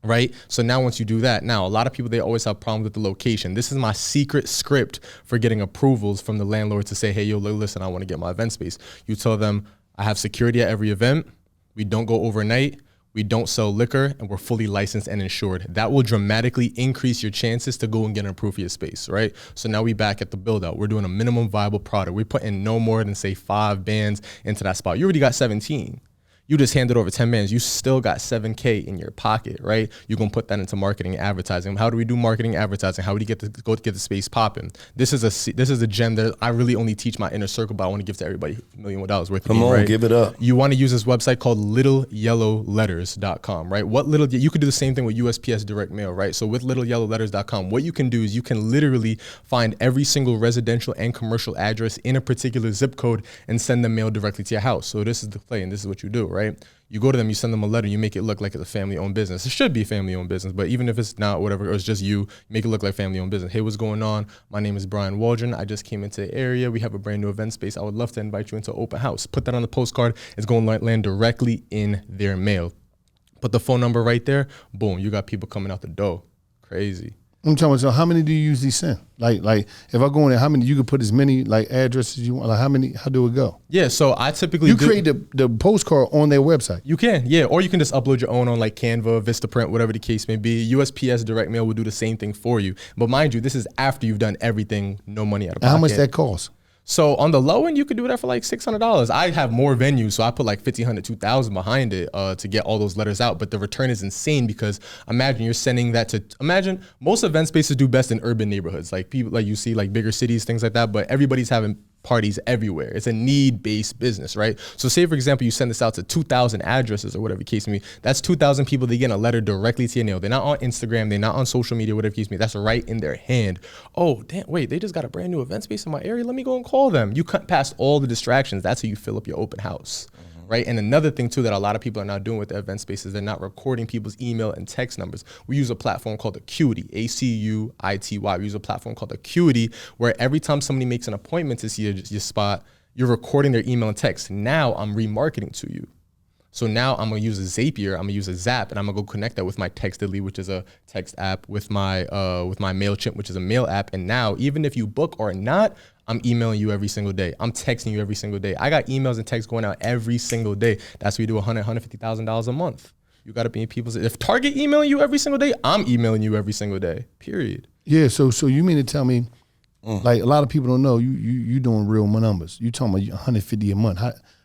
Right? So now once you do that, now a lot of people, they always have problems with the location. This is my secret script for getting approvals from the landlord to say, hey, yo, listen, I want to get my event space. You tell them, I have security at every event. We don't go overnight. We don't sell liquor, and we're fully licensed and insured. That will dramatically increase your chances to go and get an approved for your space, right? So now we back at the build out. We're doing a minimum viable product. We're putting no more than say 5 bands into that spot. You already got 17. You just handed over 10 bands. You still got 7K in your pocket, right? You're gonna put that into marketing and advertising. How do we do marketing and advertising? How do we get the space popping? This is a gem that I really only teach my inner circle, but I want to give to everybody $1 million worth of Come on, right? give it up. You want to use this website called littleyellowletters.com, right? You could do the same thing with USPS direct mail, right? So with littleyellowletters.com, what you can do is you can literally find every single residential and commercial address in a particular zip code and send them mail directly to your house. So this is the play, and this is what you do, right? You go to them, you send them a letter, you make it look like it's a family-owned business. It should be a family-owned business, but even if it's not, whatever, or it's just you, make it look like family-owned business. Hey, what's going on? My name is Brian Waldron. I just came into the area. We have a brand new event space. I would love to invite you into an open house. Put that on the postcard. It's going to land directly in their mail. Put the phone number right there. Boom, you got people coming out the door. Crazy. I'm talking about, so how many do you usually send? Like if I go in there, how many, you could put as many like addresses you want, like how do it go? Yeah, so I typically create the postcard on their website. You can, yeah, or you can just upload your own on like Canva, Vistaprint, whatever the case may be. USPS direct mail will do the same thing for you. But mind you, this is after you've done everything, no money out of pocket. How much that costs? So on the low end, you could do that for like $600. I have more venues, so I put like 1,500, 2,000 behind it to get all those letters out. But the return is insane because imagine you're sending that to, imagine most event spaces do best in urban neighborhoods, like people like you see like bigger cities, things like that. But everybody's having parties everywhere. It's a need-based business, right? So say, for example, you send this out to 2,000 addresses or whatever the case may be. That's 2,000 people. They get a letter directly to your nail. They're not on Instagram. They're not on social media, whatever the case may be. That's right in their hand. Oh, damn, wait, they just got a brand new event space in my area. Let me go and call them. You cut past all the distractions. That's how you fill up your open house. Right. And another thing, too, that a lot of people are not doing with the event spaces, they're not recording people's email and text numbers. We use a platform called Acuity, ACUITY. We use a platform called Acuity, where every time somebody makes an appointment to see your spot, you're recording their email and text. Now I'm remarketing to you. So now I'm going to use a Zapier, I'm going to use a Zap, and I'm going to go connect that with my Textedly, which is a text app, with my MailChimp, which is a mail app. And now, even if you book or not, I'm emailing you every single day. I'm texting you every single day. I got emails and texts going out every single day. That's where you do $150,000 a month. You got to be in people's. If Target emailing you every single day, I'm emailing you every single day. Period. Yeah. So you mean to tell me, like a lot of people don't know, you doing real numbers. You talking about 150 a month.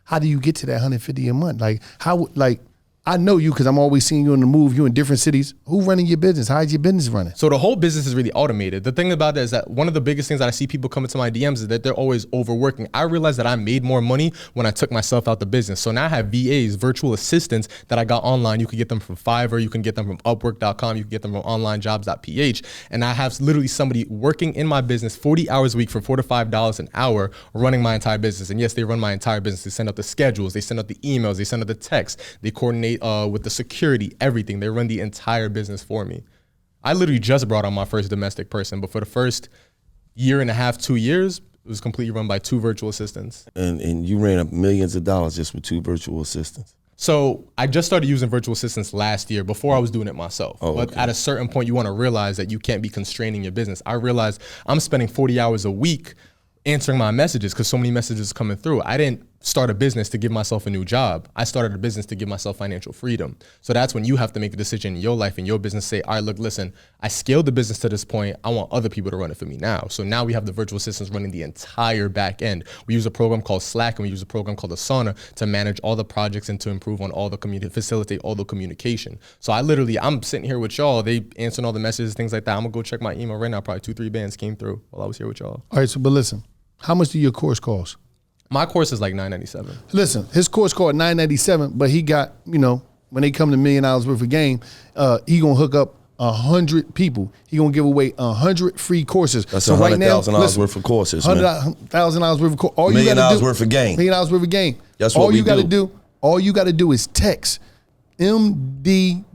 How do you get to that 150 a month? Like how I know you because I'm always seeing you on the move. You in different cities. Who running your business? How's your business running? So the whole business is really automated. The thing about that is that one of the biggest things that I see people coming to my DMs is that they're always overworking. I realized that I made more money when I took myself out the business. So now I have VAs, virtual assistants that I got online. You can get them from Fiverr. You can get them from Upwork.com. You can get them from onlinejobs.ph. And I have literally somebody working in my business 40 hours a week for $4 to $5 an hour running my entire business. And yes, they run my entire business. They send out the schedules. They send out the emails. They send out the texts. They coordinate with the security, everything. They run the entire business for me. I literally just brought on my first domestic person, but for the first year and a half, 2 years, it was completely run by 2 virtual assistants. And you ran up millions of dollars just with 2 virtual assistants. So I just started using virtual assistants last year before I was doing it myself. But at a certain point, you want to realize that you can't be constraining your business. I realized I'm spending 40 hours a week answering my messages because so many messages coming through. I didn't start a business to give myself a new job. I started a business to give myself financial freedom. So that's when you have to make a decision in your life and your business, say, all right, look, listen, I scaled the business to this point. I want other people to run it for me now. So now we have the virtual assistants running the entire back end. We use a program called Slack and we use a program called Asana to manage all the projects and to improve on all the facilitate all the communication. So I'm sitting here with y'all. They answering all the messages, things like that. I'm gonna go check my email right now. Probably 2-3 bands came through while I was here with y'all. All right, so but listen, how much do your course cost? My course is like $997. Listen, his course called $997, but he got, when they come to $1 million worth of game, he gonna hook up 100 people. He gonna give away 100 free courses. That's so $100,000 worth of courses, man. $100,000 worth of courses. $1 million worth of game. $1 million worth of game. That's what we do. All you gotta do is text MDWG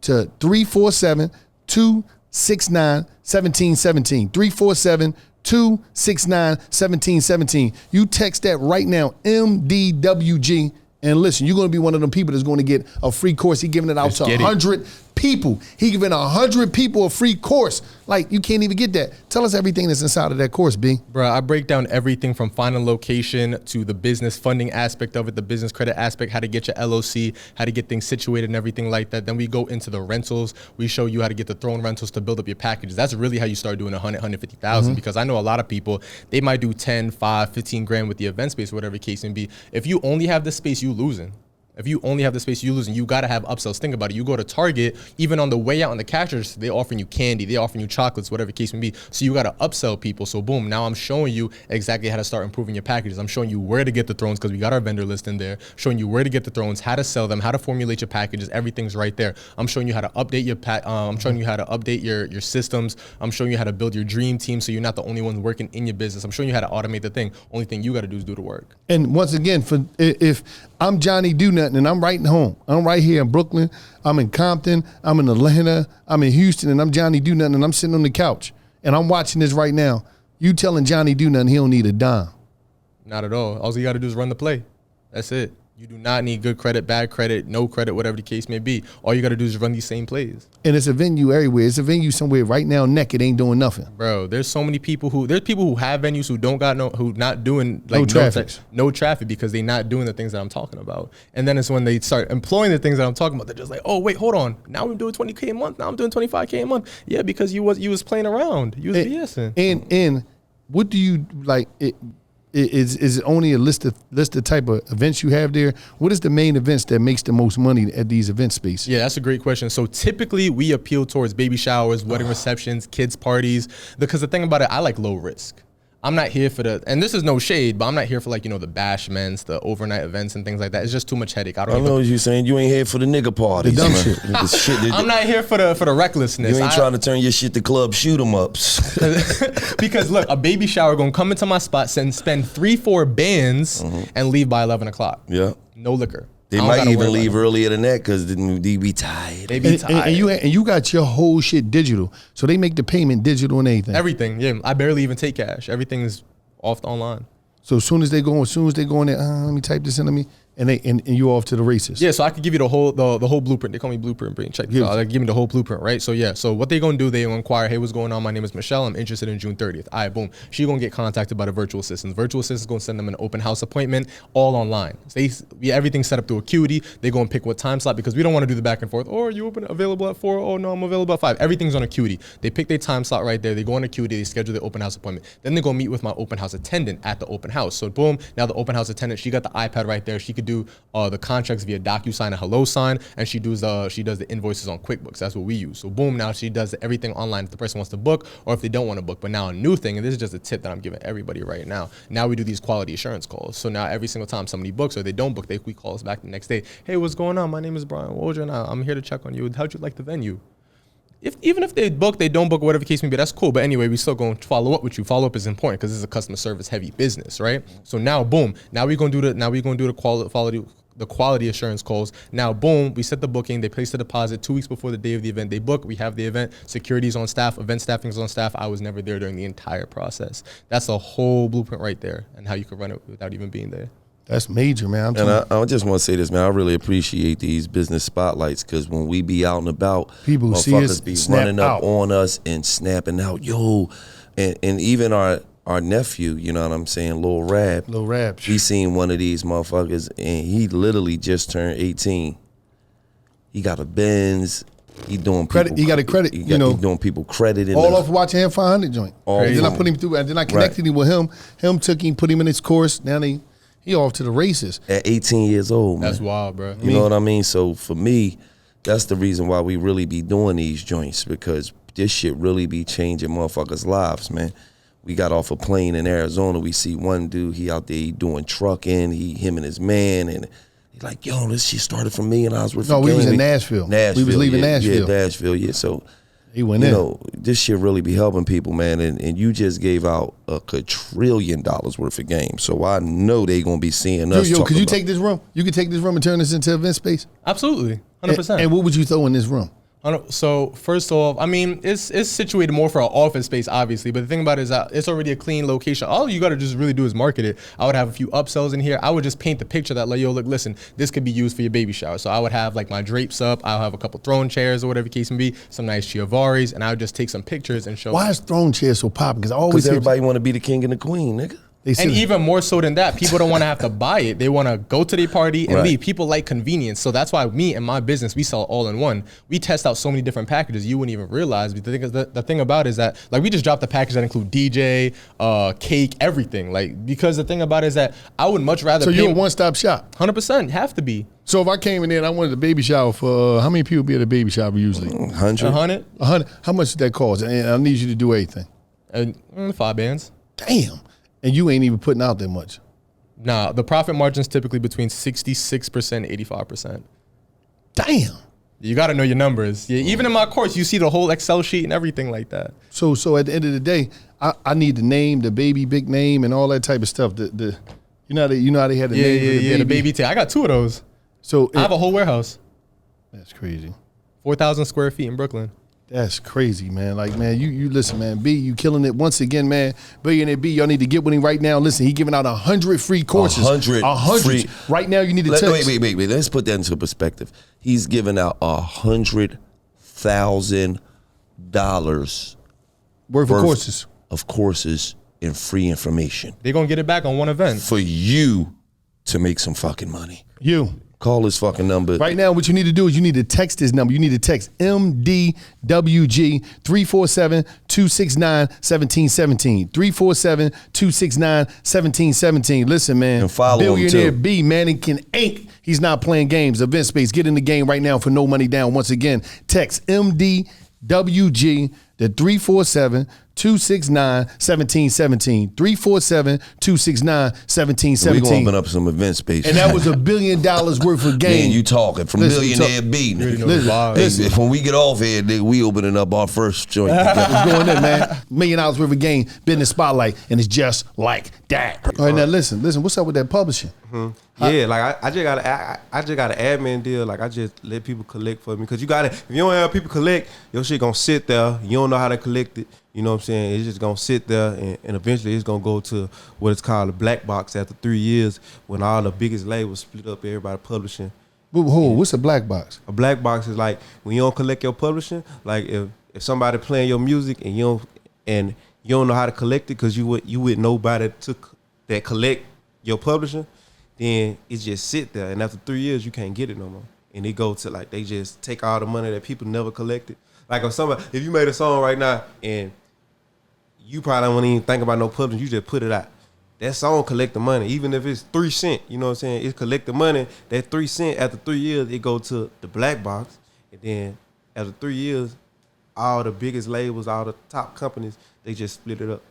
to 347-269-1717. 347-269-1717. You text that right now, MDWG, and listen, you're going to be one of them people that's going to get a free course. He giving it out to 100 people. He giving 100 people a free course. Like, you can't even get that. Tell us everything that's inside of that course, B. Bro, I break down everything from finding location to the business funding aspect of it, the business credit aspect, how to get your LOC, how to get things situated and everything like that. Then we go into the rentals. We show you how to get the throne rentals to build up your packages. That's really how you start doing 150,000 because I know a lot of people, they might do 10, 5, 15 grand with the event space, whatever the case may be. If you only have the space, you losing. If you only have the space, you losing. You got to have upsells. Think about it. You go to Target, even on the way out on the cash register, they offering you candy, they offering you chocolates, whatever the case may be. So you got to upsell people. So boom, now I'm showing you exactly how to start improving your packages. I'm showing you where to get the thrones because we got our vendor list in there. Showing you where to get the thrones, how to sell them, how to formulate your packages. Everything's right there. I'm showing you how to update your I'm showing you how to update your systems. I'm showing you how to build your dream team so you're not the only one working in your business. I'm showing you how to automate the thing. Only thing you got to do is do the work. And once again, if I'm Johnny Do Nothing and I'm writing home, I'm right here in Brooklyn, I'm in Compton, I'm in Atlanta, I'm in Houston, and I'm Johnny Do Nothing, and I'm sitting on the couch, and I'm watching this right now. You telling Johnny Do Nothing he don't need a dime. Not at all. All you got to do is run the play. That's it. You do not need good credit, bad credit, no credit, whatever the case may be. All you got to do is run these same plays. And it's a venue everywhere. It's a venue somewhere right now, naked, ain't doing nothing. Bro, there's so many people who have venues who don't got who not doing like no traffic because they not doing the things that I'm talking about. And then it's when they start employing the things that I'm talking about, they're just like, oh wait, hold on. Now we're doing 20K a month. Now I'm doing 25K a month. Yeah, because you was playing around. You was BSing. And what do you like? Is it only a list of type of events you have there? What is the main events that makes the most money at these event spaces? Yeah, that's a great question. So typically we appeal towards baby showers, wedding receptions, kids parties, because the thing about it, I like low risk. I'm not here for and this is no shade, but I'm not here for like, the bashments, the overnight events and things like that. It's just too much headache. I know what you're saying. You ain't here for the nigga parties. The dumb shit. I'm not here for the recklessness. You ain't trying to turn your shit to club shoot 'em ups. Because look, a baby shower gonna come into my spot and spend 3-4 bands and leave by 11 o'clock. Yeah. No liquor. They might even leave earlier than that because they be tired. They be tired. And you got your whole shit digital. So they make the payment digital and everything. Everything, yeah. I barely even take cash. Everything is off online. So as soon as they go in there, let me type this in, and you off to the races. Yeah, so I could give you the whole blueprint. They call me Blueprint Brain. Check this out. Like, give me the whole blueprint, right? So yeah, so what they gonna do? They gonna inquire, hey, what's going on? My name is Michelle. I'm interested in June 30th. All right, boom. She gonna get contacted by the virtual assistant. Virtual assistant gonna send them an open house appointment, all online. Everything's set up through Acuity. They gonna pick what time slot because we don't want to do the back and forth. Oh, are you available at 4? Oh no, I'm available at 5. Everything's on Acuity. They pick their time slot right there. They go on Acuity. They schedule their open house appointment. Then they go meet with my open house attendant at the open house. So boom, now the open house attendant, she got the iPad right there. She could do the contracts via DocuSign and HelloSign, and she does the invoices on QuickBooks. That's what we use. So boom, now she does everything online if the person wants to book or if they don't want to book. But now a new thing, and this is just a tip that I'm giving everybody right now. Now we do these quality assurance calls. So now every single time somebody books or they don't book, we call us back the next day. Hey, what's going on? My name is Brian Waldron. I'm here to check on you. How'd you like the venue? Even if they book, they don't book, whatever the case may be, that's cool. But anyway, we still going to follow up with you. Follow up is important because this is a customer service heavy business, right? So now, boom. Now we're gonna do the quality assurance calls. Now, boom, we set the booking. They place the deposit 2 weeks before the day of the event. They book. We have the event. Security's on staff. Event staffing's on staff. I was never there during the entire process. That's a whole blueprint right there, and how you could run it without even being there. That's major, man. I just want to say this, man. I really appreciate these business spotlights because when we be out and about, people see us be running up on us and snapping out, yo, and even our nephew, you know what I'm saying, Lil Rab. He seen one of these motherfuckers and he literally just turned 18. He got a Benz. He doing credit. He got a credit. He doing people credit. All off watching him 500 joint. Then I put him through. And then I connected him with him. Him took him, put him in his course. Now he off to the races. At 18 years old, man. That's wild, bro. You know what I mean? So for me, that's the reason why we really be doing these joints because this shit really be changing motherfuckers' lives, man. We got off a plane in Arizona. We see one dude, he out there doing trucking, him and his man, and he's like, yo, this shit started from me and I was with we was in Nashville. We was leaving Nashville. Yeah, Nashville, yeah. So he went in. This shit really be helping people, man. And you just gave out a $1 trillion worth of games. So I know they gonna be seeing us. Yo, could you take this room? You could take this room and turn this into event space? Absolutely. 100%. And what would you throw in this room? So first off, I mean, it's situated more for an office space, obviously. But the thing about it is that it's already a clean location. All you got to just really do is market it. I would have a few upsells in here. I would just paint the picture that like, yo, look, listen, this could be used for your baby shower. So I would have like my drapes up. I'll have a couple throne chairs or whatever the case may be, some nice Chiavaris, and I would just take some pictures and show. Why is throne chairs so popping? Because everybody want to be the king and the queen, nigga. And even more so than that, people don't want to have to buy it. They want to go to their party and leave. People like convenience. So that's why me and my business, we sell all in one. We test out so many different packages you wouldn't even realize. But the thing about it is that like we just dropped a package that include DJ, cake, everything. Like because the thing about it is that I would much rather. So you're a one-stop shop. 100%, have to be. So if I came in there and I wanted a baby shower for how many people be at a baby shower usually? 100. 100. How much did that cost? And I need you to do everything. 5 bands. Damn. And you ain't even putting out that much. Nah, the profit margin is typically between 66% and 85%. Damn. You got to know your numbers. Yeah, even in my course, you see the whole Excel sheet and everything like that. So at the end of the day, I need the name, the baby big name, and all that type of stuff. You know how they had the name for the baby? The baby tag. I got 2 of those. So I have a whole warehouse. That's crazy. 4,000 square feet in Brooklyn. That's crazy, man. Like, man, you listen, man. B, you killing it once again, man. Billionaire B, y'all need to get with him right now. Listen, he giving out 100 free courses. 100 free. Right now, you need to text. Wait. Let's put that into perspective. He's giving out $100,000 worth of courses and free information. They're going to get it back on one event. For you to make some fucking money. You. Call his fucking number. Right now, what you need to do is you need to text his number. You need to text MDWG 347-269-1717. 347-269-1717. Listen, man. And follow Billionaire him too. B, Mannequin Inc. He's not playing games. Event Space. Get in the game right now for no money down. Once again, text MDWG to 347-269-1717. 347-269-1717. We're going to open up some event space. And that was $1 billion worth of game. Man, you talking from Billionaire B. Listen. If when we get off here, nigga, we opening up our first joint. What's going in, man? $1 million worth of game, business spotlight, and it's just like that. All right, now listen. What's up with that publishing? Yeah, like I just got an admin deal. Like I just let people collect for me because you got to. If you don't have people collect, your shit gonna sit there. You don't know how to collect it. You know what I'm saying? It's just gonna sit there, and eventually it's gonna go to what it's called a black box after 3 years when all the biggest labels split up, everybody publishing. What's a black box? A black box is like when you don't collect your publishing. Like if somebody playing your music and you don't know how to collect it because you with nobody that collect your publishing. Then it just sit there, and after 3 years, you can't get it no more. And they go to they just take all the money that people never collected. Like if you made a song right now and you probably won't even think about no publishing, you just put it out. That song collect the money, even if it's 3 cents. You know what I'm saying? It collect the money. That 3 cents after 3 years, it go to the black box, and then after 3 years, all the biggest labels, all the top companies, they just split it up.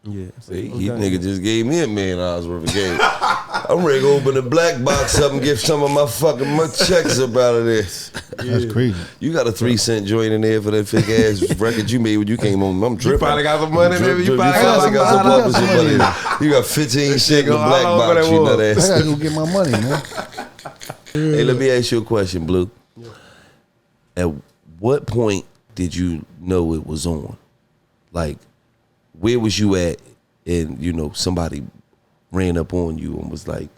Yeah. See, nigga just gave me $1 million worth of game. I'm ready to open the black box up and get some of my checks up out of this. That's crazy. You got a 3 cent joint in there for that fake ass record you made when you came on. I'm dripping. You probably got some money, baby. You probably got some publishing money. You got 15 cent in the black box, you nut ass. I gotta go get my money, man. Hey, let me ask you a question, Blue. At what point did you know it was on? Like, where was you at and, somebody ran up on you and was like,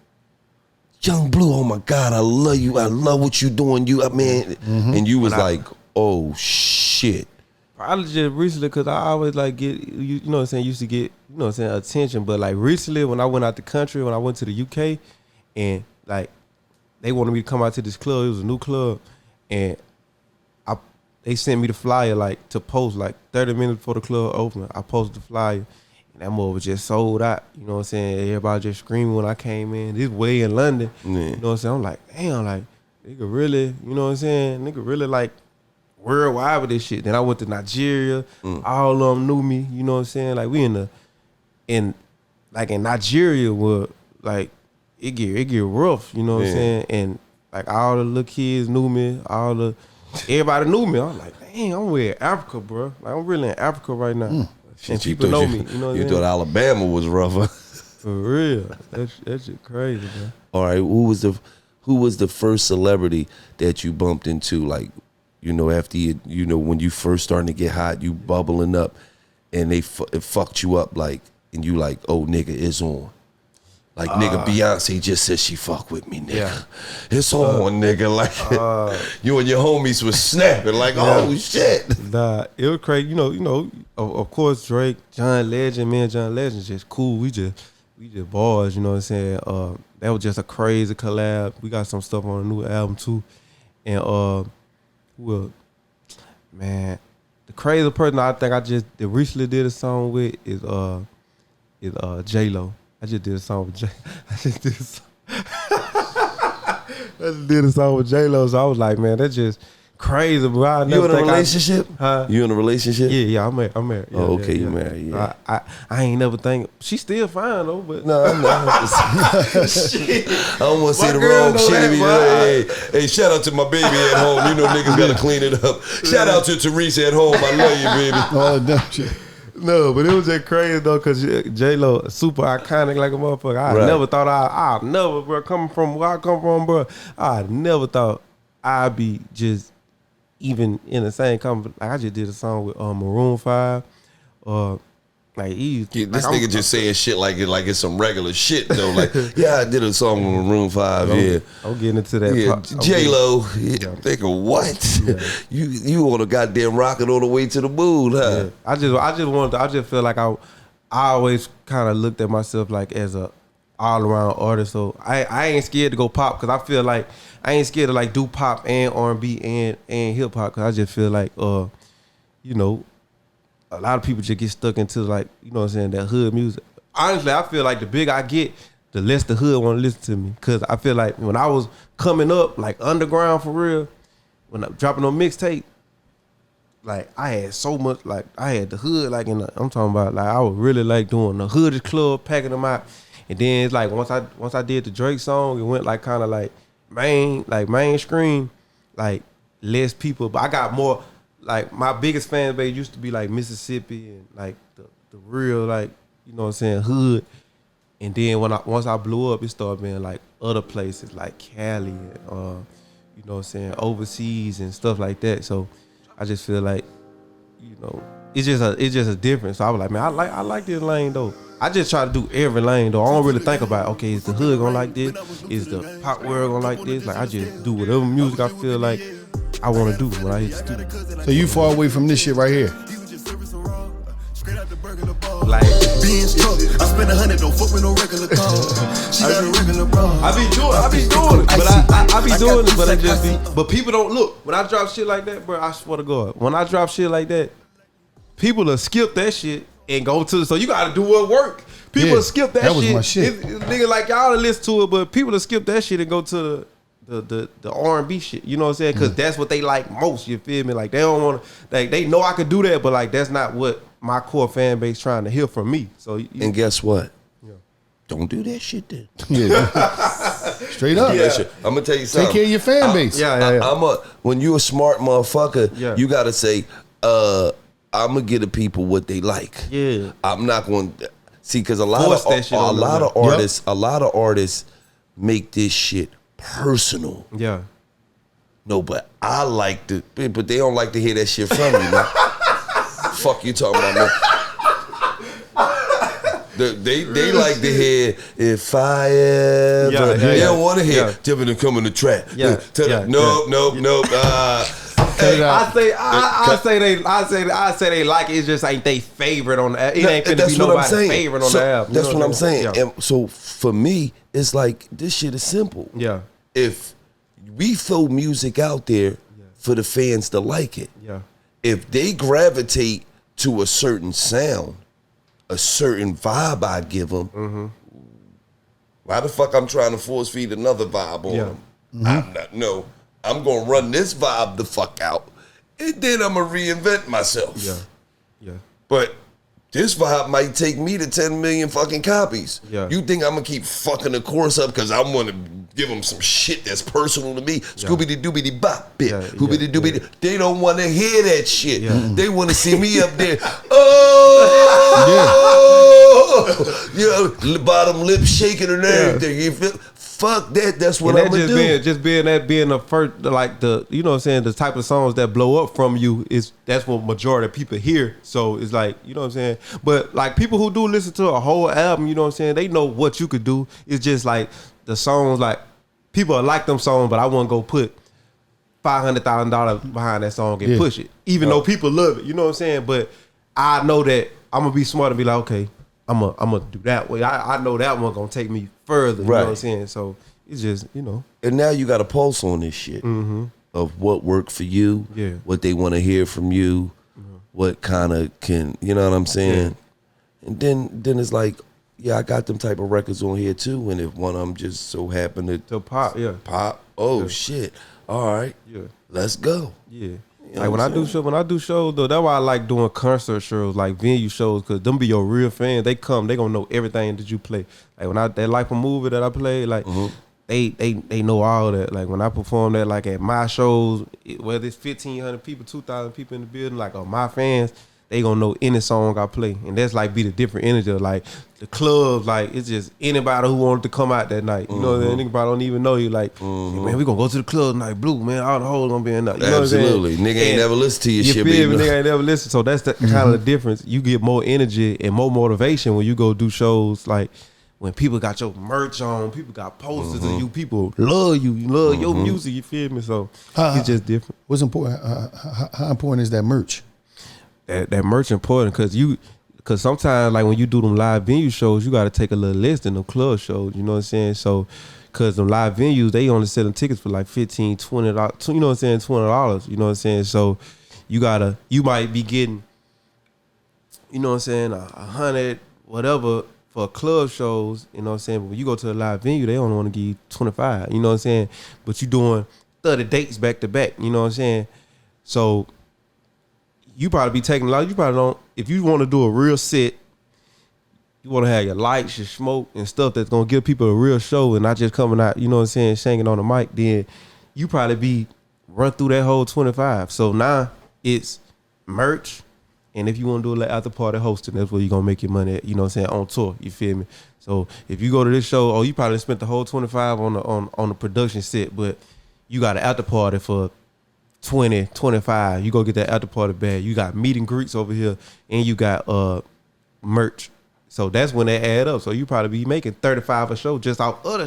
Young Blue, oh my God, I love you. I love what you doing. And you was like, oh shit. Probably just recently because I always get, you know what I'm saying, used to get, attention. But like recently when I went out the country, when I went to the UK and they wanted me to come out to this club. It was a new club. And they sent me the flyer to post 30 minutes before the club opened. I posted the flyer and that mother was just sold out. You know what I'm saying? Everybody just screaming when I came in. This way in London. Yeah. You know what I'm saying? I'm like, damn, nigga really, you know what I'm saying? Nigga really worldwide with this shit. Then I went to Nigeria. All of them knew me. You know what I'm saying? We in Nigeria where it get rough. You know what I'm saying? And all the little kids knew me. Everybody knew me. I was like, dang, I'm in Africa, bro. I'm really in Africa right now. And people know me. You know what I'm saying? You thought Alabama was rougher. For real. That shit crazy, man. All right, who was the first celebrity that you bumped into? After when you first starting to get hot, you bubbling up, and they it fucked you up, and you oh nigga, it's on. Nigga, Beyonce just said she fuck with me, nigga. Yeah. It's on, nigga. You and your homies was snapping, oh shit. Nah, it was crazy. Of course, Drake, John Legend, me and John Legend just cool. We just boys, you know what I'm saying? That was just a crazy collab. We got some stuff on a new album too. And man, the crazy person I think that recently did a song with is J-Lo. I just did a song with J-Lo, so I was like, man, that's just crazy, bro. You in a relationship? You in a relationship? Yeah, I'm married. Yeah, okay, you married, yeah. I ain't never think, she's still fine though, but. No, I'm not. Shit. I don't want to say the wrong shit. Hey, shout out to my baby at home. Niggas got to clean it up. Shout out to Teresa at home. I love you, baby. All of that shit. No, but it was just crazy though, cause J-Lo super iconic like a motherfucker. I never thought I never, bro, coming from where I come from, bro. I never thought I'd be just even in the same company. Like I just did a song with Maroon 5. Like this nigga just saying shit like it's some regular shit though. Like, yeah, I did a song with Maroon 5. I'm getting into that. Yeah, J-Lo. Nigga, what? Yeah. You on a goddamn rocket all the way to the moon, huh? Yeah. I just feel like I always kind of looked at myself like as a all around artist. So I ain't scared to go pop because I feel like I ain't scared to like do pop and R&B and hip hop because I just feel like you know, a lot of people just get stuck into like, you know what I'm saying, that hood music. Honestly, I feel like the bigger I get, the less the hood want to listen to me. Cause I feel like when I was coming up, like underground for real, when I'm dropping on mixtape, like I had so much, like I had the hood, like I'm talking about, like I was really like doing the hoodish club, packing them out. And then it's like once I did the Drake song, it went like kind of like mainstream, like less people. But I got more. Like my biggest fan base used to be like Mississippi and like the real like, you know what I'm saying, hood. And then once I blew up, it started being like other places like Cali and you know what I'm saying, overseas and stuff like that. So I just feel like, you know, it's just a difference. So I was like, man, I like this lane though. I just try to do every lane though. I don't really think about, okay, is the hood gonna like this? Is the pop world gonna like this? Like I just do whatever music I feel like I want to do when I hit the studio. So you far away from this shit right here? Like beans truck, I spend 100, don't fuck with no regular car. She got a regular bra. I be doing it, but I be doing it, but I just be. But people don't look when I drop shit like that, bro. I swear to God, when I drop shit like that, people will skip that shit and go to. So you got to do what work. People will skip that shit. That was my shit. Nigga like y'all to listen to it, but people will skip that shit and go to the R&B shit, you know what I'm saying? Because that's what they like most. You feel me? Like they don't want to. Like they know I could do that, but like that's not what my core fan base trying to hear from me. So and guess what? Yeah. Don't do that shit then. Straight up. Yeah. I'm gonna tell you something. Take care of your fan base. When you a smart motherfucker, you gotta say, I'm gonna give the people what they like. Yeah. I'm not going to see because a lot of artists make this shit personal. Yeah. No, but I like to, but they don't like to hear that shit from me, man. Fuck you talking about, man. They like to hear if I ever. They don't want to hear Tipping and coming to trap. Nope. I say they like it. It just ain't they favorite on the. It ain't finna be nobody's favorite on the album. That's what I'm saying. Yeah. And so for me, it's like this shit is simple. Yeah. If we throw music out there for the fans to like it, if they gravitate to a certain sound, a certain vibe I give them, why the fuck I'm trying to force feed another vibe on them? I'm not. No, I'm gonna run this vibe the fuck out, and then I'm gonna reinvent myself. Yeah. But this vibe might take me to 10 million fucking copies. Yeah. You think I'm gonna keep fucking the chorus up because I want to give them some shit that's personal to me? Scooby doobity bop bit, hoobity doobity. They don't want to hear that shit. They want to see me up there. Bottom lip shaking and everything. You feel? Fuck that. That's what I'm gonna do. Being the first, like the, you know what I'm saying, the type of songs that blow up from you that's what majority of people hear. So it's like, you know what I'm saying. But like people who do listen to a whole album, you know what I'm saying, they know what you could do. It's just like the songs, like people like them songs, but I wouldn't go put $500,000 behind that song and push it, even though people love it. You know what I'm saying. But I know that I'm gonna be smart and be like, okay, I'm gonna do that way. I know that one gonna take me further. You know what I'm saying? So it's just, you know. And now you got a pulse on this shit of what worked for you, what they want to hear from you, what kind of can, you know what I'm saying? And then it's like, I got them type of records on here too. And if one of them just so happened to pop, shit, all right, let's go. Yeah. You know like when I do shows though, that's why I like doing concert shows, like venue shows, cause them be your real fans. They come, they gonna know everything that you play. Like when that like a movie that I play, like they know all that. Like when I perform that, like at my shows, whether it's 1,500 people, 2,000 people in the building, like my fans, they gonna know any song I play, and that's like be the different energy. Like the club, like it's just anybody who wanted to come out that night. You know what I'm saying? Anybody don't even know you. Like, man, we gonna go to the club tonight, Blue, man. All the hoes gonna be in there. You know Absolutely, nigga ain't never listened to your shit. Feel me? Nigga ain't never listened. So that's the kind of the difference. You get more energy and more motivation when you go do shows like. When people got your merch on, people got posters of you, people love you, love your music, you feel me? So it's just different. What's important? How important is that merch? That merch important because sometimes like when you do them live venue shows, you got to take a little less than the club shows, you know what I'm saying? So because them live venues, they only selling tickets for like $15, $20, you know what I'm saying, $20, you know what I'm saying? So you might be getting, you know what I'm saying, 100, whatever, for club shows, you know what I'm saying? But when you go to a live venue, they only want to give you 25, you know what I'm saying? But you doing 30 dates back to back, you know what I'm saying? So you probably be taking a lot. You probably don't, if you want to do a real set, you want to have your lights, your smoke, and stuff that's going to give people a real show and not just coming out, you know what I'm saying, singing on the mic, then you probably be run through that whole 25. So now it's merch. And if you want to do a after party hosting, that's where you're going to make your money at, you know what I'm saying, on tour, you feel me? So if you go to this show, you probably spent the whole 25 on the production set, but you got an after party for 20, 25. You go get that after party bag. You got meet and greets over here, and you got merch. So that's when they add up. So you probably be making 35 a show just off other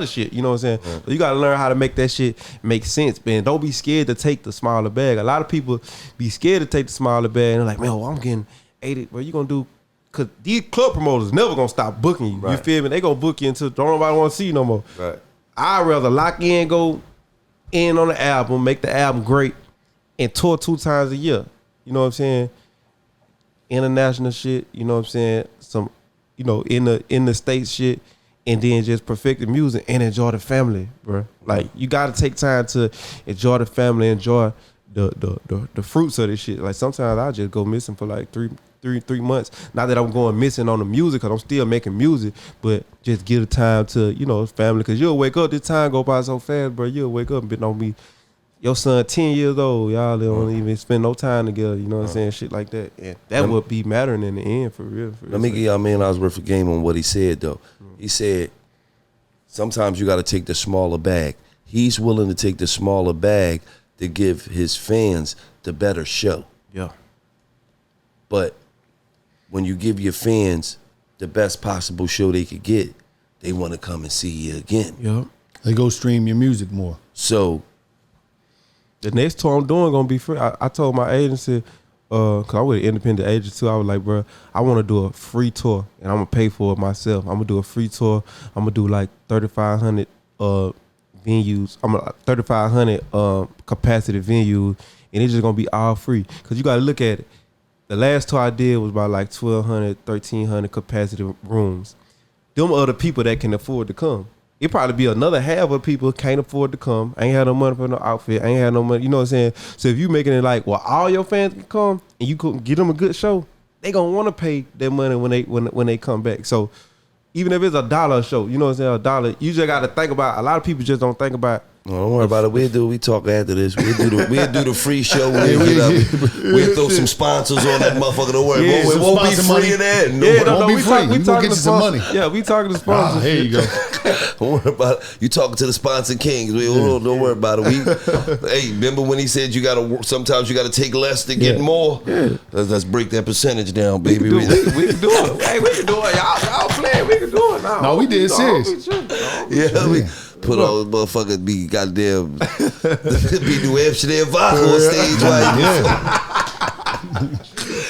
shit. You know what I'm saying? So you got to learn how to make that shit make sense, man. Don't be scared to take the smaller bag. A lot of people be scared to take the smaller bag, and they're like, man, I'm getting 80. What you gonna do? Cause these club promoters never gonna stop booking you. Right. You feel me? They gonna book you until don't nobody want to see you no more. Right. I'd rather lock in, go in on the album, make the album great, and tour 2 times a year. You know what I'm saying? International shit, you know what I'm saying? Some, you know, in the States shit, and then just perfect the music and enjoy the family, bro. Like you gotta take time to enjoy the family, enjoy the fruits of this shit. Like sometimes I just go missing for like three months. Not that I'm going missing on the music, cause I'm still making music, but just give the time to, you know, family. Cause you'll wake up, this time go by so fast, bro. You'll wake up and been on me. Your son 10 years old, y'all don't even spend no time together, you know what I'm saying? Shit like that. And that would be mattering in the end for real. Let me give y'all $1,000,000 worth of game on what he said though. He said, sometimes you gotta take the smaller bag. He's willing to take the smaller bag to give his fans the better show. Yeah. But when you give your fans the best possible show they could get, they wanna come and see you again. Yeah. They go stream your music more. So the next tour I'm doing gonna be free. I told my agency, cause I was an independent agent too. I was like, bro, I want to do a free tour, and I'm gonna pay for it myself. I'm gonna do a free tour. I'm gonna do like 3,500 venues. 3,500 capacity venues, and it's just gonna be all free. Cause you gotta look at it. The last tour I did was about like 1,200, 1,300 capacity rooms. Them are the people that can afford to come. It probably be another half of people can't afford to come. I ain't had no money for no outfit. I ain't had no money. You know what I'm saying? So if you making it like, well, all your fans can come and you could get them a good show, they gonna want to pay their money when they come back. So even if it's $1 a show, you know what I'm saying? $1. You just got to think about. A lot of people just don't think about. Don't worry about it. We talk after this. We'll do the free show. We'll throw some sponsors on that motherfucker. Don't worry. Yeah, it won't be free of that. No, we talking to some money. Yeah, we talking to sponsors. Here you go. Don't worry about it. You talking to the sponsor kings. Don't worry about it. Hey, remember when he said sometimes you gotta take less to get more? Yeah. Let's break that percentage down, baby. We can do it. Hey, we can do it. Y'all playing. We can do it now. No, we did serious. Yeah, we put all the motherfuckers be goddamn be New Amsterdam vodka on stage right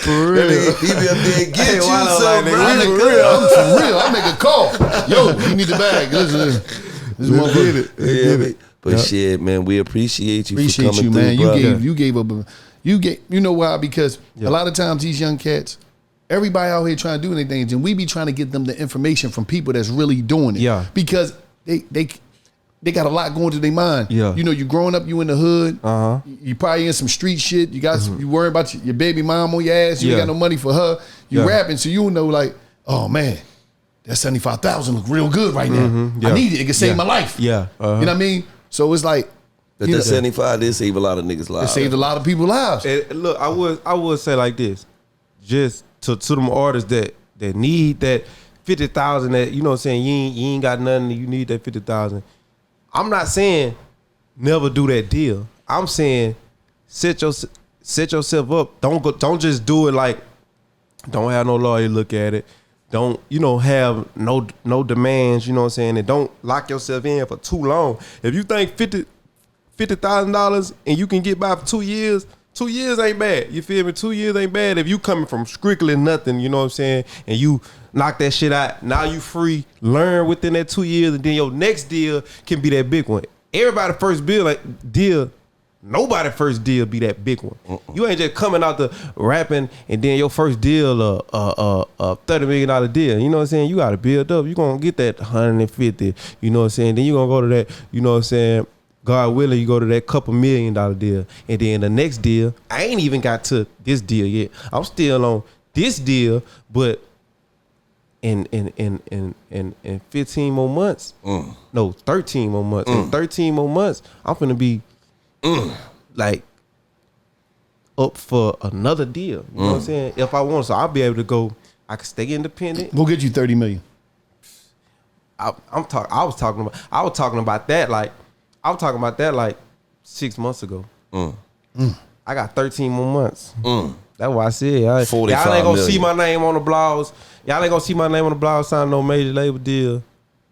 For real. He be up there and get you I'm for real. I make a call. Yo, you need the bag. Listen. This one get it. Yeah, but shit, man, we appreciate you for coming man. through, You gave up. You know why? Because a lot of times these young cats, everybody out here trying to do anything, and we be trying to get them the information from people that's really doing it. Yeah. Because they got a lot going through their mind. Yeah. You know, you growing up, you in the hood. Uh-huh. You probably in some street shit. You got you worrying about your baby mom on your ass. You ain't got no money for her. You rapping, so you know, like, oh man, that 75,000 look real good right now. I need it. It can save my life. Yeah. You know what I mean? So it's like, But that 75 did save a lot of niggas' It lives. saved a lot of people's lives. And look, I would say like this, just to them artists that need that 50,000, that you know what I'm saying, you ain't got nothing, you need that 50,000. I'm not saying never do that deal. I'm saying set yourself up. Don't just do it like, don't have no lawyer look at it. Don't, have no demands, you know what I'm saying? And don't lock yourself in for too long. If you think $50,000 and you can get by for 2 years, 2 years ain't bad. You feel me? 2 years ain't bad. If you coming from strictly nothing, you know what I'm saying, and you knock that shit out, now you free, learn within that 2 years, and then your next deal can be that big one. Everybody first deal, nobody first deal be that big one. You ain't just coming out the rapping and then your first deal a $30 million deal. You know what I'm saying? You got to build up. You gonna get that 150. You know what I'm saying? Then you gonna go to that. You know what I'm saying? God willing, you go to that couple $1 million deal, and then the next deal. I ain't even got to this deal yet. I'm still on this deal, but in 15 more months, no, 13 more months. In 13 more months, I'm finna be like up for another deal. You know what I'm saying? If I want, so I'll be able to go. I can stay independent. We'll get you 30 million. I was talking about that like 6 months ago. I got 13 more months. That's why I said y'all ain't gonna see my name on the blogs. Y'all ain't gonna see my name on the blog signing no major label deal